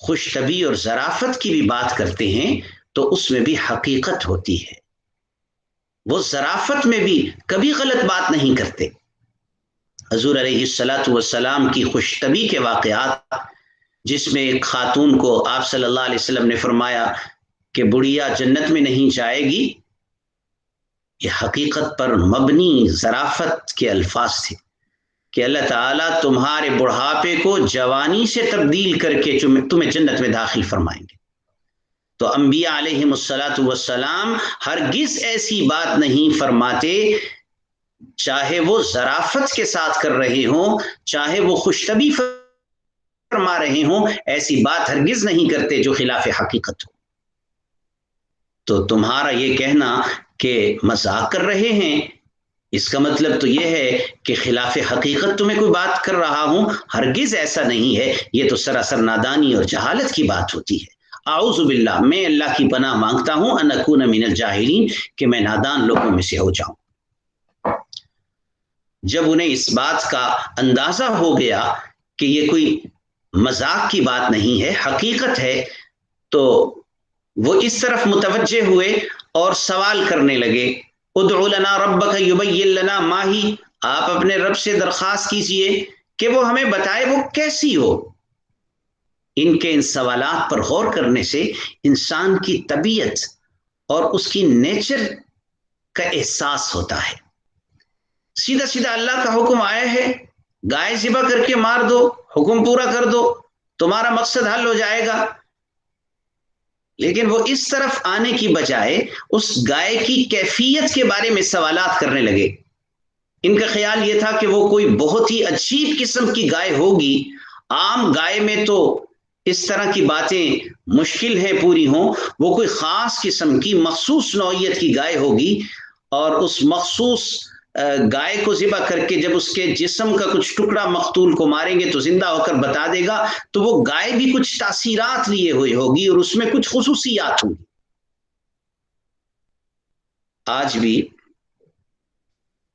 خوش طبعی اور ظرافت کی بھی بات کرتے ہیں تو اس میں بھی حقیقت ہوتی ہے، وہ ظرافت میں بھی کبھی غلط بات نہیں کرتے۔ حضور علیہ السلام کی خوش طبعی کے واقعات، جس میں ایک خاتون کو آپ صلی اللہ علیہ وسلم نے فرمایا کہ بڑھیا جنت میں نہیں جائے گی، یہ حقیقت پر مبنی ظرافت کے الفاظ تھے کہ اللہ تعالیٰ تمہارے بڑھاپے کو جوانی سے تبدیل کر کے تمہیں جنت میں داخل فرمائیں گے۔ تو انبیاء علیہم السلام ہرگز ایسی بات نہیں فرماتے، چاہے وہ ظرافت کے ساتھ کر رہے ہوں، چاہے وہ خوش طبعی فرما رہے ہوں، ایسی بات ہرگز نہیں کرتے جو خلاف حقیقت ہو۔ تو تمہارا یہ کہنا کہ مذاق کر رہے ہیں، اس کا مطلب تو یہ ہے کہ خلاف حقیقت تمہیں کوئی بات کر رہا ہوں، ہرگز ایسا نہیں ہے، یہ تو سراسر نادانی اور جہالت کی بات ہوتی ہے۔ اعوذ باللہ، میں اللہ کی پناہ مانگتا ہوں ان اکون من الجاہلین، کہ میں نادان لوگوں میں سے ہو جاؤں۔ جب انہیں اس بات کا اندازہ ہو گیا کہ یہ کوئی مذاق کی بات نہیں ہے، حقیقت ہے، تو وہ اس طرف متوجہ ہوئے اور سوال کرنے لگے ادع لنا ربک یبین لنا ما ہی، آپ اپنے رب سے درخواست کیجئے کہ وہ ہمیں بتائے وہ کیسی ہو۔ ان کے ان سوالات پر غور کرنے سے انسان کی طبیعت اور اس کی نیچر کا احساس ہوتا ہے۔ سیدھا سیدھا اللہ کا حکم آیا ہے گائے ذبح کر کے مار دو، حکم پورا کر دو، تمہارا مقصد حل ہو جائے گا، لیکن وہ اس طرف آنے کی بجائے اس گائے کی کیفیت کے بارے میں سوالات کرنے لگے۔ ان کا خیال یہ تھا کہ وہ کوئی بہت ہی عجیب قسم کی گائے ہوگی، عام گائے میں تو اس طرح کی باتیں مشکل ہے پوری ہوں، وہ کوئی خاص قسم کی مخصوص نوعیت کی گائے ہوگی، اور اس مخصوص گائے کو ذبح کر کے جب اس کے جسم کا کچھ ٹکڑا مقتول کو ماریں گے تو زندہ ہو کر بتا دے گا، تو وہ گائے بھی کچھ تاثیرات لیے ہوئی ہوگی اور اس میں کچھ خصوصیات ہوں گی۔ آج بھی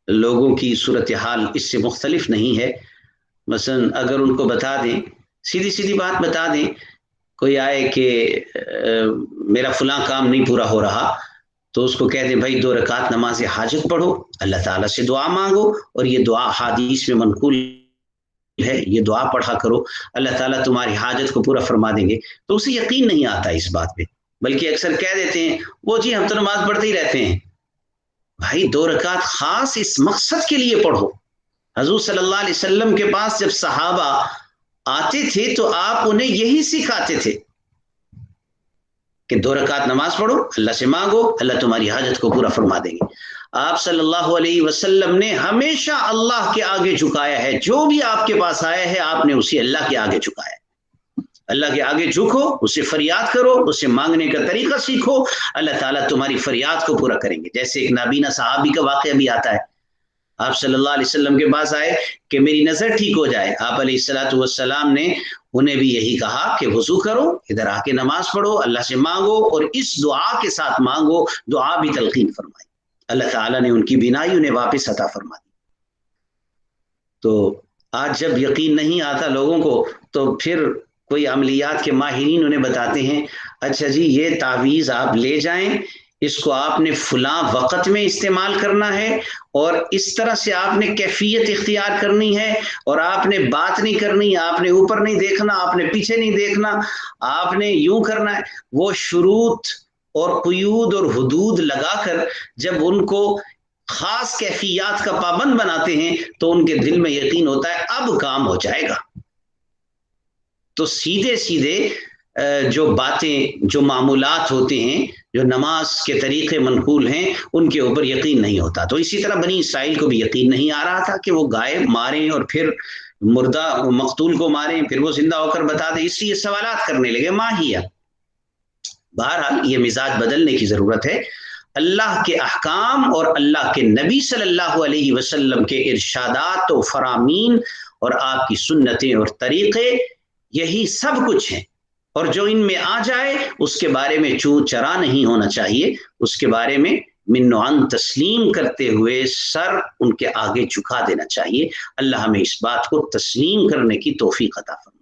لوگوں کی صورتحال اس سے مختلف نہیں ہے۔ مثلا اگر ان کو بتا دیں، سیدھی سیدھی بات بتا دیں، کوئی آئے کہ میرا فلاں کام نہیں پورا ہو رہا، تو اس کو کہہ دیں بھائی 2 رکعت نماز حاجت پڑھو، اللہ تعالیٰ سے دعا مانگو، اور یہ دعا حدیث میں منقول ہے، یہ دعا پڑھا کرو، اللہ تعالیٰ تمہاری حاجت کو پورا فرما دیں گے۔ تو اسے یقین نہیں آتا اس بات پہ، بلکہ اکثر کہہ دیتے ہیں وہ جی ہم تو نماز پڑھتے ہی رہتے ہیں۔ بھائی 2 رکعت خاص اس مقصد کے لیے پڑھو۔ حضور صلی اللہ علیہ وسلم کے پاس جب صحابہ آتے تھے تو آپ انہیں یہی سکھاتے تھے کہ 2 رکعت نماز پڑھو، اللہ سے مانگو، اللہ تمہاری حاجت کو پورا فرما دیں گے۔ آپ صلی اللہ علیہ وسلم نے ہمیشہ اللہ کے آگے جھکایا ہے، جو بھی آپ کے پاس آیا ہے آپ نے اسے اللہ کے آگے جھکایا ہے۔ اللہ کے آگے جھکو، اسے فریاد کرو، اسے مانگنے کا طریقہ سیکھو، اللہ تعالیٰ تمہاری فریاد کو پورا کریں گے۔ جیسے ایک نابینا صحابی کا واقعہ بھی آتا ہے، آپ صلی اللہ علیہ وسلم کے پاس آئے کہ میری نظر ٹھیک ہو جائے، آپ علیہ الصلوۃ والسلام نے انہیں بھی یہی کہا کہ وضو کرو، ادھر آ کے نماز پڑھو، اللہ سے مانگو، اور اس دعا کے ساتھ مانگو، دعا بھی تلقین فرمائی، اللہ تعالیٰ نے ان کی بینائی انہیں واپس عطا فرما دی۔ تو آج جب یقین نہیں آتا لوگوں کو تو پھر کوئی عملیات کے ماہرین انہیں بتاتے ہیں اچھا جی یہ تعویذ آپ لے جائیں، اس کو آپ نے فلاں وقت میں استعمال کرنا ہے، اور اس طرح سے آپ نے کیفیت اختیار کرنی ہے، اور آپ نے بات نہیں کرنی، آپ نے اوپر نہیں دیکھنا، آپ نے پیچھے نہیں دیکھنا، آپ نے یوں کرنا ہے۔ وہ شروط اور قیود اور حدود لگا کر جب ان کو خاص کیفیات کا پابند بناتے ہیں تو ان کے دل میں یقین ہوتا ہے اب کام ہو جائے گا۔ تو سیدھے سیدھے جو باتیں، جو معمولات ہوتے ہیں، جو نماز کے طریقے منقول ہیں، ان کے اوپر یقین نہیں ہوتا۔ تو اسی طرح بنی اسرائیل کو بھی یقین نہیں آ رہا تھا کہ وہ گائے ماریں اور پھر مردہ مقتول کو ماریں، پھر وہ زندہ ہو کر بتا دیں، اس لیے سوالات کرنے لگے ماہیہ۔ بہرحال یہ مزاج بدلنے کی ضرورت ہے۔ اللہ کے احکام اور اللہ کے نبی صلی اللہ علیہ وسلم کے ارشادات و فرامین اور آپ کی سنتیں اور طریقے، یہی سب کچھ ہیں، اور جو ان میں آ جائے اس کے بارے میں چوں چرا نہیں ہونا چاہیے، اس کے بارے میں من و عن تسلیم کرتے ہوئے سر ان کے آگے جھکا دینا چاہیے۔ اللہ ہمیں اس بات کو تسلیم کرنے کی توفیق عطا فرمائے۔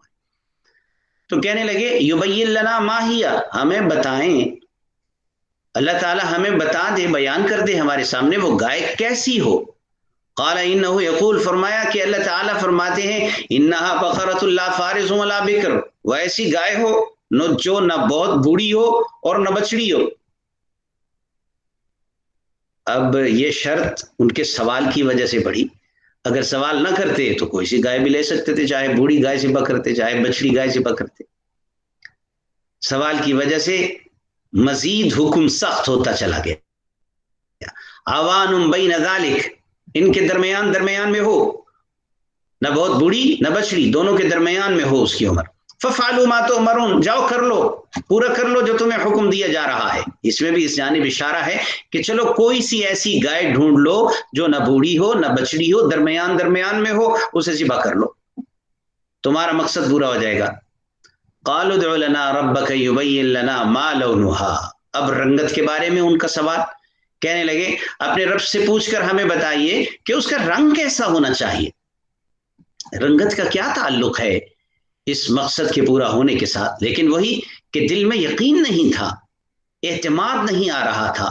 تو کہنے لگے یبین لنا ما ہی، ہمیں بتائیں، اللہ تعالی ہمیں بتا دے، بیان کر دے ہمارے سامنے وہ گائے کیسی ہو۔ قال انه یقول، فرمایا کہ اللہ تعالیٰ فرماتے ہیں انها بقرۃ لا فارض ولا بکر، وہ ایسی گائے ہو جو نہ بہت بوڑھی ہو اور نہ بچڑی ہو۔ اب یہ شرط ان کے سوال کی وجہ سے پڑی، اگر سوال نہ کرتے تو کوئی سی گائے بھی لے سکتے تھے، چاہے بوڑھی گائے سے کرتے، چاہے بچڑی گائے سے کرتے۔ سوال کی وجہ سے مزید حکم سخت ہوتا چلا گیا۔ عوان بین ذالک، ان کے درمیان میں ہو، نہ بہت بوڑھی نہ بچڑی، دونوں کے درمیان میں ہو اس کی عمر۔ ففعلوا ما تؤمرون، جاؤ کر لو، پورا کر لو جو تمہیں حکم دیا جا رہا ہے۔ اس میں بھی اس جانب اشارہ ہے کہ چلو کوئی سی ایسی گائے ڈھونڈ لو جو نہ بوڑھی ہو نہ بچڑی ہو، درمیان میں ہو، اسے ذبح کر لو، تمہارا مقصد پورا ہو جائے گا۔ قالوا ادع لنا ربك يبين لنا ما لونها، اب رنگت کے بارے میں ان کا سوال، کہنے لگے اپنے رب سے پوچھ کر ہمیں بتائیے کہ اس کا رنگ کیسا ہونا چاہیے۔ رنگت کا کیا تعلق ہے اس مقصد کے پورا ہونے کے ساتھ؟ لیکن وہی کہ دل میں یقین نہیں تھا، اعتماد نہیں آ رہا تھا،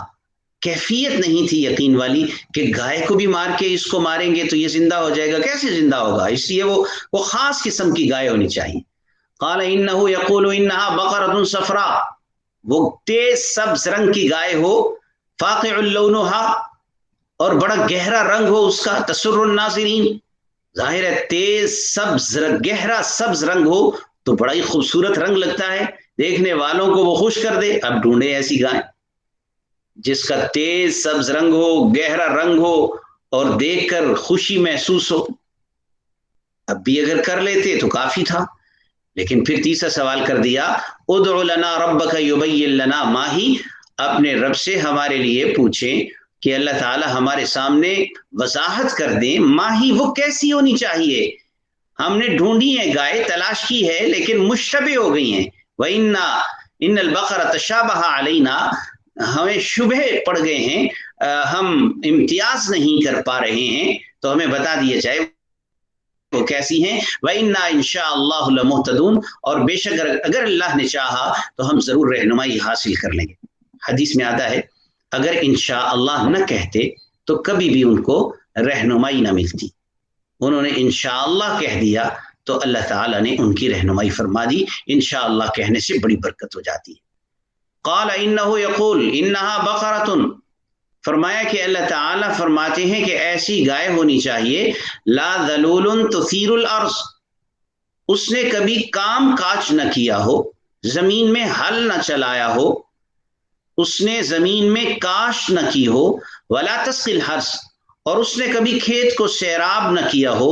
کیفیت نہیں تھی یقین والی کہ گائے کو بھی مار کے اس کو ماریں گے تو یہ زندہ ہو جائے گا، کیسے زندہ ہوگا؟ اس لیے وہ خاص قسم کی گائے ہونی چاہیے۔ قال انه يقول انها بقرة صفراء، وہ تیز سبز رنگ کی گائے ہو، فاقع لونها، اور بڑا گہرا رنگ ہو اس کا، تسر الناظرین، ظاہر ہے تیز سبز گہرا سبز رنگ ہو تو بڑا ہی خوبصورت رنگ لگتا ہے، دیکھنے والوں کو وہ خوش کر دے۔ اب ڈھونڈے ایسی گائے جس کا تیز سبز رنگ ہو، گہرا رنگ ہو اور دیکھ کر خوشی محسوس ہو۔ اب بھی اگر کر لیتے تو کافی تھا، لیکن پھر تیسرا سوال کر دیا ادع لنا ربک یبین لنا ما ہی، اپنے رب سے ہمارے لیے پوچھیں کہ اللہ تعالی ہمارے سامنے وضاحت کر دیں، ما ہی وہ کیسی ہونی چاہیے۔ ہم نے ڈھونڈی ہیں گائے، تلاش کی ہے، لیکن مشتبہ ہو گئی ہیں۔ وَإِنَّ إِنَّ الْبَقَرَ تَشَابَهَ عَلَيْنَا، ہمیں شبہ پڑ گئے ہیں، ہم امتیاز نہیں کر پا رہے ہیں، تو ہمیں بتا دیا جائے وہ کیسی ہیں۔ وَإِنَّا إِن شَاءَ اللَّهُ لَمُهْتَدُونَ، اور بے شک اگر اللہ نے چاہا تو ہم ضرور رہنمائی حاصل کر لیں گے۔ حدیث میں آتا ہے اگر انشاء اللہ نہ کہتے تو کبھی بھی ان کو رہنمائی نہ ملتی، انہوں نے انشاء اللہ کہہ دیا تو اللہ تعالیٰ نے ان کی رہنمائی فرما دی۔ انشاء اللہ کہنے سے بڑی برکت ہو جاتی ہے۔ قال انه يقول انها بقرة، فرمایا کہ اللہ تعالیٰ فرماتے ہیں کہ ایسی گائے ہونی چاہیے لا ذلول تثیر الارض، اس نے کبھی کام کاج نہ کیا ہو، زمین میں ہل نہ چلایا ہو، اس نے زمین میں کاشت نہ کی ہو، ولا تسقی الحرث، اور اس نے کبھی کھیت کو سیراب نہ کیا ہو،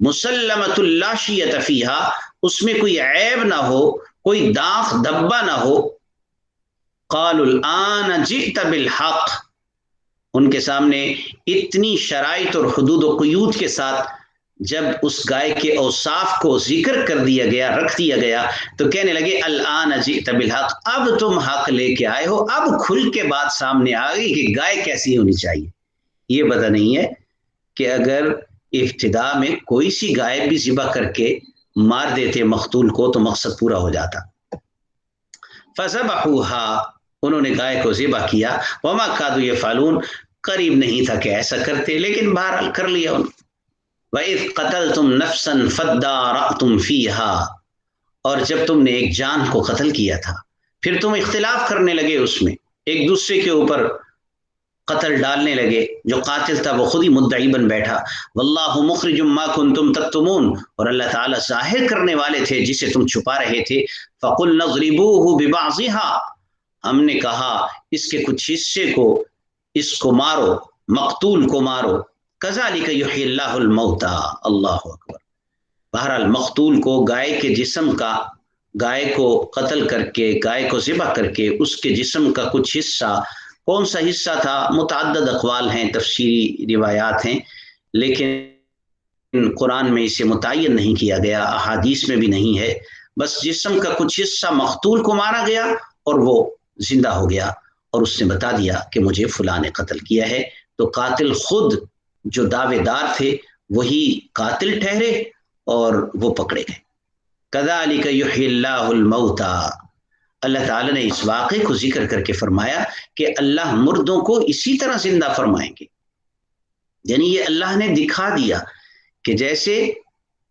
مسلمۃ لا شیۃ فیہا، اس میں کوئی عیب نہ ہو، کوئی داغ دھبا نہ ہو، قالوا الآن جئت بالحق، ان کے سامنے اتنی شرائط اور حدود و قیود کے ساتھ جب اس گائے کے اوصاف کو ذکر کر دیا گیا، رکھ دیا گیا، تو کہنے لگے الآن جئت بالحق، اب تم حق لے کے آئے ہو، اب کھل کے بات سامنے آ گئی کہ گائے کیسی ہونی چاہیے۔ یہ پتہ نہیں ہے کہ اگر ابتدا میں کوئی سی گائے بھی ذبح کر کے مار دیتے مقتول کو تو مقصد پورا ہو جاتا۔ فذبحوها، انہوں نے گائے کو ذبح کیا، وما کادوا یفعلون، قریب نہیں تھا کہ ایسا کرتے، لیکن بہرحال کر لیا انہوں نے۔ وَإِذْ قَتَلْتُمْ نَفْسًا فَادَّارَأْتُمْ فِيهَا، اور جب تم نے ایک جان کو قتل کیا تھا پھر تم اختلاف کرنے لگے اس میں، ایک دوسرے کے اوپر قتل ڈالنے لگے، جو قاتل تھا وہ خود ہی مدعی بن بیٹھا، واللہ مخرج ما کنتم تکتمون، اور اللہ تعالیٰ ظاہر کرنے والے تھے جسے تم چھپا رہے تھے، فَقُلْنَا اضْرِبُوهُ بِبَعْضِهَا، ہم نے کہا اس کے کچھ حصے کو، اس کو مارو، مقتول کو مارو، کذالک یحیی اللہ الموتى، اللہ اکبر۔ بہرحال مقتول کو گائے کے جسم کا، گائے کو قتل کر کے، گائے کو ذبح کر کے اس کے جسم کا کچھ حصہ، کون سا حصہ تھا، متعدد اقوال ہیں، تفسیری روایات ہیں، لیکن قرآن میں اسے متعین نہیں کیا گیا، احادیث میں بھی نہیں ہے، بس جسم کا کچھ حصہ مقتول کو مارا گیا اور وہ زندہ ہو گیا، اور اس نے بتا دیا کہ مجھے فلاں نے قتل کیا ہے، تو قاتل خود جو دعوے دار تھے وہی قاتل ٹھہرے اور وہ پکڑے گئے۔ کذالک یحیی اللہ الموتى، اللہ تعالیٰ نے اس واقعے کو ذکر کر کے فرمایا کہ اللہ مردوں کو اسی طرح زندہ فرمائیں گے، یعنی یہ اللہ نے دکھا دیا کہ جیسے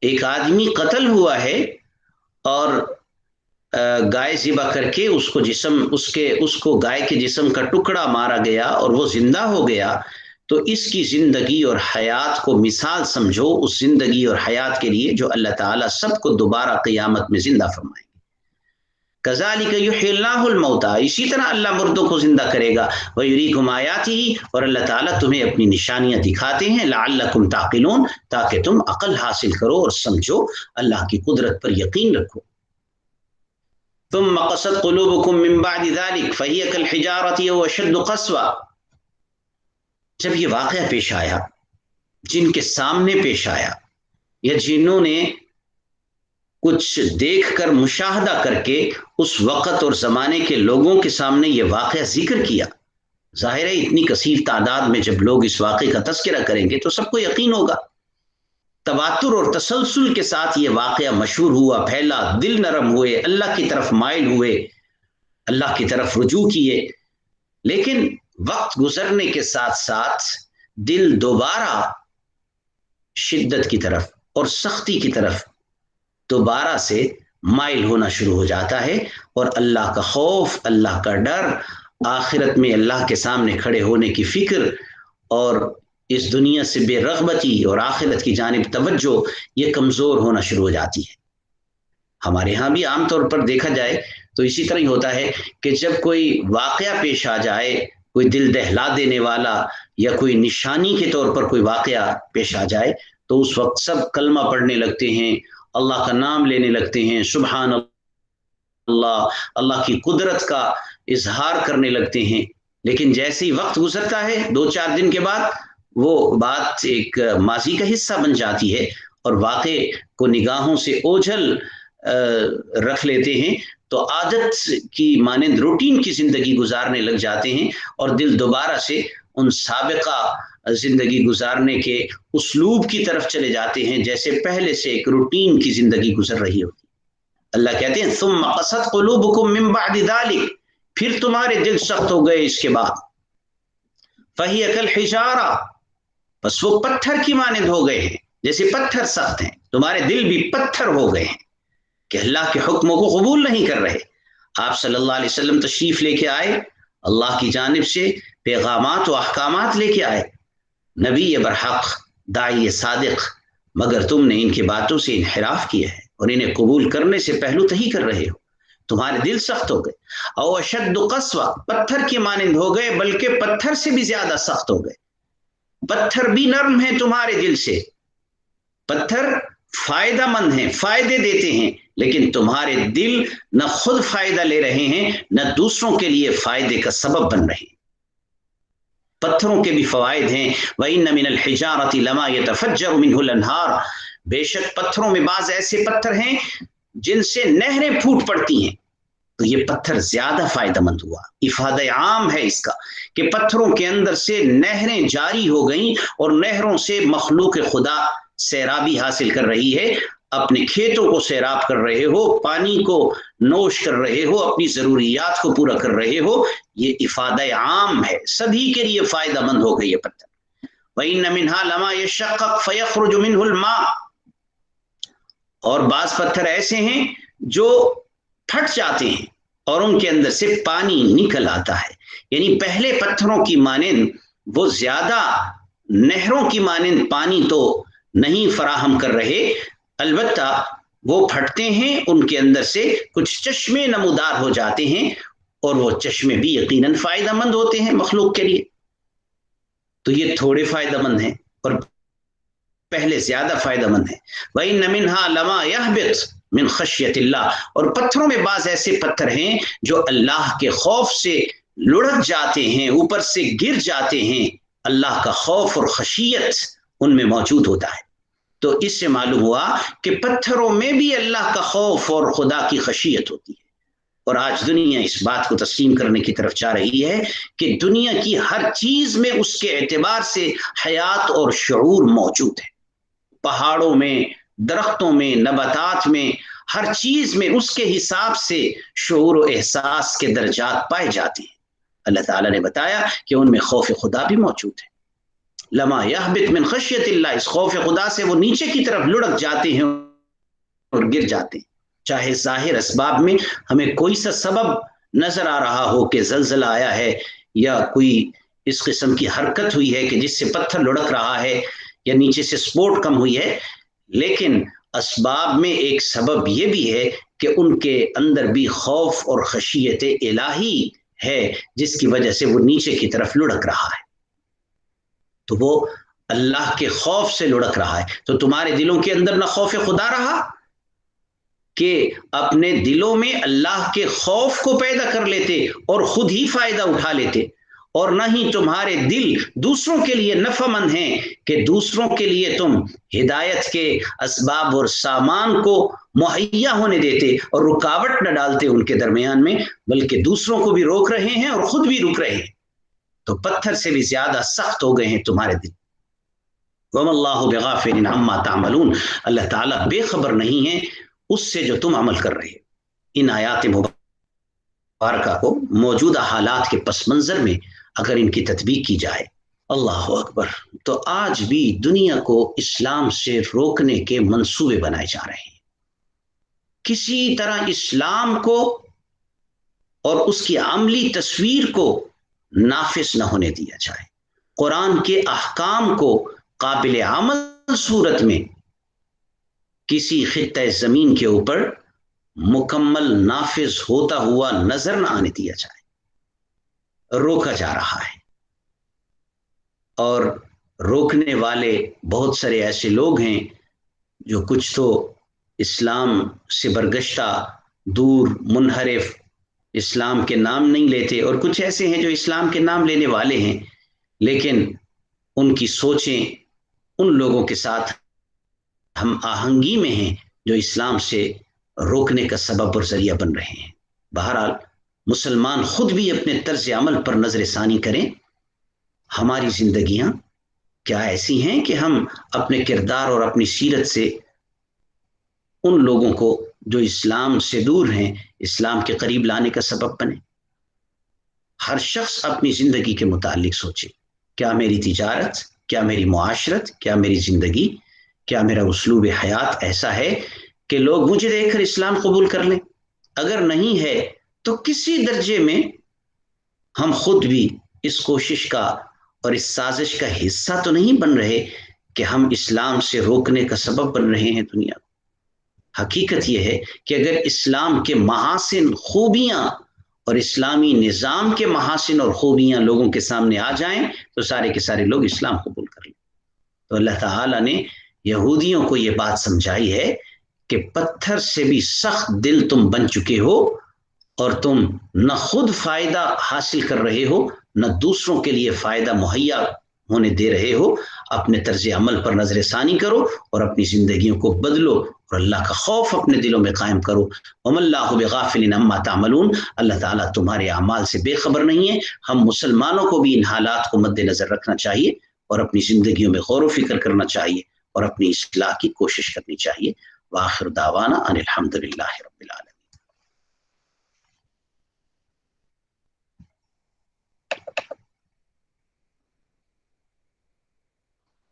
ایک آدمی قتل ہوا ہے اور گائے ذبح کر کے اس کو جسم، اس کو گائے کے جسم کا ٹکڑا مارا گیا اور وہ زندہ ہو گیا، تو اس کی زندگی اور حیات کو مثال سمجھو اس زندگی اور حیات کے لیے جو اللہ تعالیٰ سب کو دوبارہ قیامت میں زندہ فرمائے گا۔ کذالک یحیی اللہ الموتى، اسی طرح اللہ مردوں کو زندہ کرے گا، ویریکم آیاتہ، اور اللہ تعالیٰ تمہیں اپنی نشانیاں دکھاتے ہیں، لعلکم تعقلون، تاکہ تم عقل حاصل کرو اور سمجھو، اللہ کی قدرت پر یقین رکھو۔ ثم قست قلوبکم من بعد ذلک فہی کالحجارۃ او اشد قسوۃ، جب یہ واقعہ پیش آیا، جن کے سامنے پیش آیا یا جنہوں نے کچھ دیکھ کر مشاہدہ کر کے اس وقت اور زمانے کے لوگوں کے سامنے یہ واقعہ ذکر کیا، ظاہر ہے اتنی کثیر تعداد میں جب لوگ اس واقعے کا تذکرہ کریں گے تو سب کو یقین ہوگا، تواتر اور تسلسل کے ساتھ یہ واقعہ مشہور ہوا، پھیلا، دل نرم ہوئے، اللہ کی طرف مائل ہوئے، اللہ کی طرف رجوع کیے، لیکن وقت گزرنے کے ساتھ ساتھ دل دوبارہ شدت کی طرف اور سختی کی طرف دوبارہ سے مائل ہونا شروع ہو جاتا ہے، اور اللہ کا خوف، اللہ کا ڈر، آخرت میں اللہ کے سامنے کھڑے ہونے کی فکر اور اس دنیا سے بے رغبتی اور آخرت کی جانب توجہ یہ کمزور ہونا شروع ہو جاتی ہے۔ ہمارے ہاں بھی عام طور پر دیکھا جائے تو اسی طرح ہی ہوتا ہے کہ جب کوئی واقعہ پیش آ جائے، کوئی دل دہلا دینے والا یا کوئی نشانی کے طور پر کوئی واقعہ پیش آ جائے تو اس وقت سب کلمہ پڑھنے لگتے ہیں، اللہ کا نام لینے لگتے ہیں، سبحان اللہ، اللہ کی قدرت کا اظہار کرنے لگتے ہیں، لیکن جیسے ہی وقت گزرتا ہے 2-4 دن کے بعد وہ بات ایک ماضی کا حصہ بن جاتی ہے اور واقعے کو نگاہوں سے اوجھل رکھ لیتے ہیں، تو عادت کی مانند روٹین کی زندگی گزارنے لگ جاتے ہیں اور دل دوبارہ سے ان سابقہ زندگی گزارنے کے اسلوب کی طرف چلے جاتے ہیں جیسے پہلے سے ایک روٹین کی زندگی گزر رہی ہوتی۔ اللہ کہتے ہیں ثم قست قلوبکم من بعد ذلک، پھر تمہارے دل سخت ہو گئے اس کے بعد، فہی کالحجارہ، بس وہ پتھر کی مانند ہو گئے ہیں، جیسے پتھر سخت ہیں، تمہارے دل بھی پتھر ہو گئے ہیں کہ اللہ کے حکموں کو قبول نہیں کر رہے۔ آپ صلی اللہ علیہ وسلم تشریف لے کے آئے، اللہ کی جانب سے پیغامات و احکامات لے کے آئے، نبی برحق، داعی صادق، مگر تم نے ان کی باتوں سے انحراف کیا ہے اور انہیں قبول کرنے سے پہلو تہی کر رہے ہو۔ تمہارے دل سخت ہو گئے. او اشد قسوہ, پتھر کی مانند ہو گئے, بلکہ پتھر سے بھی زیادہ سخت ہو گئے. پتھر بھی نرم ہیں تمہارے دل سے, پتھر فائدہ مند ہیں, فائدے دیتے ہیں, لیکن تمہارے دل نہ خود فائدہ لے رہے ہیں نہ دوسروں کے لیے فائدے کا سبب بن رہے ہیں. پتھروں کے بھی فوائد ہیں. وَإِنَّ مِنَ الْحِجَارَةِ لَمَا يَتَفَجَّرُ مِنْهُ الْأَنْهَارُ, بے شک پتھروں میں بعض ایسے پتھر ہیں جن سے نہریں پھوٹ پڑتی ہیں. تو یہ پتھر زیادہ فائدہ مند ہوا. افادہ عام ہے اس کا کہ پتھروں کے اندر سے نہریں جاری ہو گئیں اور نہروں سے مخلوق خدا سیرابی حاصل کر رہی ہے. اپنے کھیتوں کو سیراب کر رہے ہو, پانی کو نوش کر رہے ہو, اپنی ضروریات کو پورا کر رہے ہو. یہ افادہ عام ہے, سبھی کے لیے فائدہ مند ہو گئی یہ پتھر. وَإِنَّ مِنْهَا لَمَا يَشَّقَّقُ فَيَخْرُجُ مِنْهُ الْمَاءُ, اور بعض پتھر ایسے ہیں جو پھٹ جاتے ہیں اور ان کے اندر سے پانی نکل آتا ہے. یعنی پہلے پتھروں کی مانند وہ زیادہ نہروں کی مانند پانی تو نہیں فراہم کر رہے, البتہ وہ پھٹتے ہیں, ان کے اندر سے کچھ چشمے نمودار ہو جاتے ہیں, اور وہ چشمے بھی یقیناً فائدہ مند ہوتے ہیں مخلوق کے لیے. تو یہ تھوڑے فائدہ مند ہیں اور پہلے زیادہ فائدہ مند ہیں. وَإِنَّ مِنْهَا لَمَا يَهْبِطُ مِنْ خَشْيَةِ اللَّهِ, اور پتھروں میں بعض ایسے پتھر ہیں جو اللہ کے خوف سے لڑک جاتے ہیں, اوپر سے گر جاتے ہیں. اللہ کا خوف اور خشیت ان میں موجود ہوتا ہے. تو اس سے معلوم ہوا کہ پتھروں میں بھی اللہ کا خوف اور خدا کی خشیت ہوتی ہے. اور آج دنیا اس بات کو تسلیم کرنے کی طرف جا رہی ہے کہ دنیا کی ہر چیز میں اس کے اعتبار سے حیات اور شعور موجود ہے. پہاڑوں میں, درختوں میں, نباتات میں, ہر چیز میں اس کے حساب سے شعور و احساس کے درجات پائے جاتے ہیں. اللہ تعالیٰ نے بتایا کہ ان میں خوف خدا بھی موجود ہے. لما یحبط من خشیت اللہ, اس خوف خدا سے وہ نیچے کی طرف لڑک جاتے ہیں اور گر جاتے ہیں. چاہے ظاہر اسباب میں ہمیں کوئی سا سبب نظر آ رہا ہو کہ زلزلہ آیا ہے یا کوئی اس قسم کی حرکت ہوئی ہے کہ جس سے پتھر لڑک رہا ہے یا نیچے سے سپورٹ کم ہوئی ہے, لیکن اسباب میں ایک سبب یہ بھی ہے کہ ان کے اندر بھی خوف اور خشیت الہی ہے جس کی وجہ سے وہ نیچے کی طرف لڑک رہا ہے. تو وہ اللہ کے خوف سے لڑک رہا ہے. تو تمہارے دلوں کے اندر نہ خوف خدا رہا کہ اپنے دلوں میں اللہ کے خوف کو پیدا کر لیتے اور خود ہی فائدہ اٹھا لیتے, اور نہ ہی تمہارے دل دوسروں کے لیے نفع مند ہیں کہ دوسروں کے لیے تم ہدایت کے اسباب اور سامان کو مہیا ہونے دیتے اور رکاوٹ نہ ڈالتے ان کے درمیان میں, بلکہ دوسروں کو بھی روک رہے ہیں اور خود بھی رک رہے ہیں. تو پتھر سے بھی زیادہ سخت ہو گئے ہیں تمہارے دل. وَمَا اللَّهُ بِغَافِلٍ عَمَّا تَعْمَلُونَ, اللہ تعالیٰ بے خبر نہیں ہے اس سے جو تم عمل کر رہے ہیں. ان آیات مبارکہ کو موجودہ حالات کے پس منظر میں اگر ان کی تطبیق کی جائے, اللہ اکبر, تو آج بھی دنیا کو اسلام سے روکنے کے منصوبے بنائے جا رہے ہیں. کسی طرح اسلام کو اور اس کی عملی تصویر کو نافذ نہ ہونے دیا جائے. قرآن کے احکام کو قابل عمل صورت میں کسی خطہ زمین کے اوپر مکمل نافذ ہوتا ہوا نظر نہ آنے دیا جائے. روکا جا رہا ہے, اور روکنے والے بہت سارے ایسے لوگ ہیں جو کچھ تو اسلام سے برگشتہ, دور, منحرف, اسلام کے نام نہیں لیتے, اور کچھ ایسے ہیں جو اسلام کے نام لینے والے ہیں لیکن ان کی سوچیں ان لوگوں کے ساتھ ہم آہنگی میں ہیں جو اسلام سے روکنے کا سبب اور ذریعہ بن رہے ہیں. بہرحال مسلمان خود بھی اپنے طرز عمل پر نظر ثانی کریں. ہماری زندگیاں کیا ایسی ہیں کہ ہم اپنے کردار اور اپنی سیرت سے ان لوگوں کو جو اسلام سے دور ہیں اسلام کے قریب لانے کا سبب بنے. ہر شخص اپنی زندگی کے متعلق سوچے, کیا میری تجارت, کیا میری معاشرت, کیا میری زندگی, کیا میرا اسلوب حیات ایسا ہے کہ لوگ مجھے دیکھ کر اسلام قبول کر لیں؟ اگر نہیں ہے تو کسی درجے میں ہم خود بھی اس کوشش کا اور اس سازش کا حصہ تو نہیں بن رہے کہ ہم اسلام سے روکنے کا سبب بن رہے ہیں دنیا کو. حقیقت یہ ہے کہ اگر اسلام کے محاسن خوبیاں اور اسلامی نظام کے محاسن اور خوبیاں لوگوں کے سامنے آ جائیں تو سارے کے سارے لوگ اسلام قبول کر لیں. تو اللہ تعالیٰ نے یہودیوں کو یہ بات سمجھائی ہے کہ پتھر سے بھی سخت دل تم بن چکے ہو اور تم نہ خود فائدہ حاصل کر رہے ہو نہ دوسروں کے لیے فائدہ مہیا ہونے دے رہے ہو. اپنے طرز عمل پر نظر ثانی کرو اور اپنی زندگیوں کو بدلو اور اللہ کا خوف اپنے دلوں میں قائم کرو. وما اللہ بغافل عما تعملون. اللہ تعالیٰ تمہارے اعمال سے بے خبر نہیں ہے. ہم مسلمانوں کو بھی ان حالات کو مد نظر رکھنا چاہیے اور اپنی زندگیوں میں غور و فکر کرنا چاہیے اور اپنی اصلاح کی کوشش کرنی چاہیے. وآخر دعوانا ان الحمد للہ رب العالمین.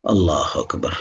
اللہ اکبر.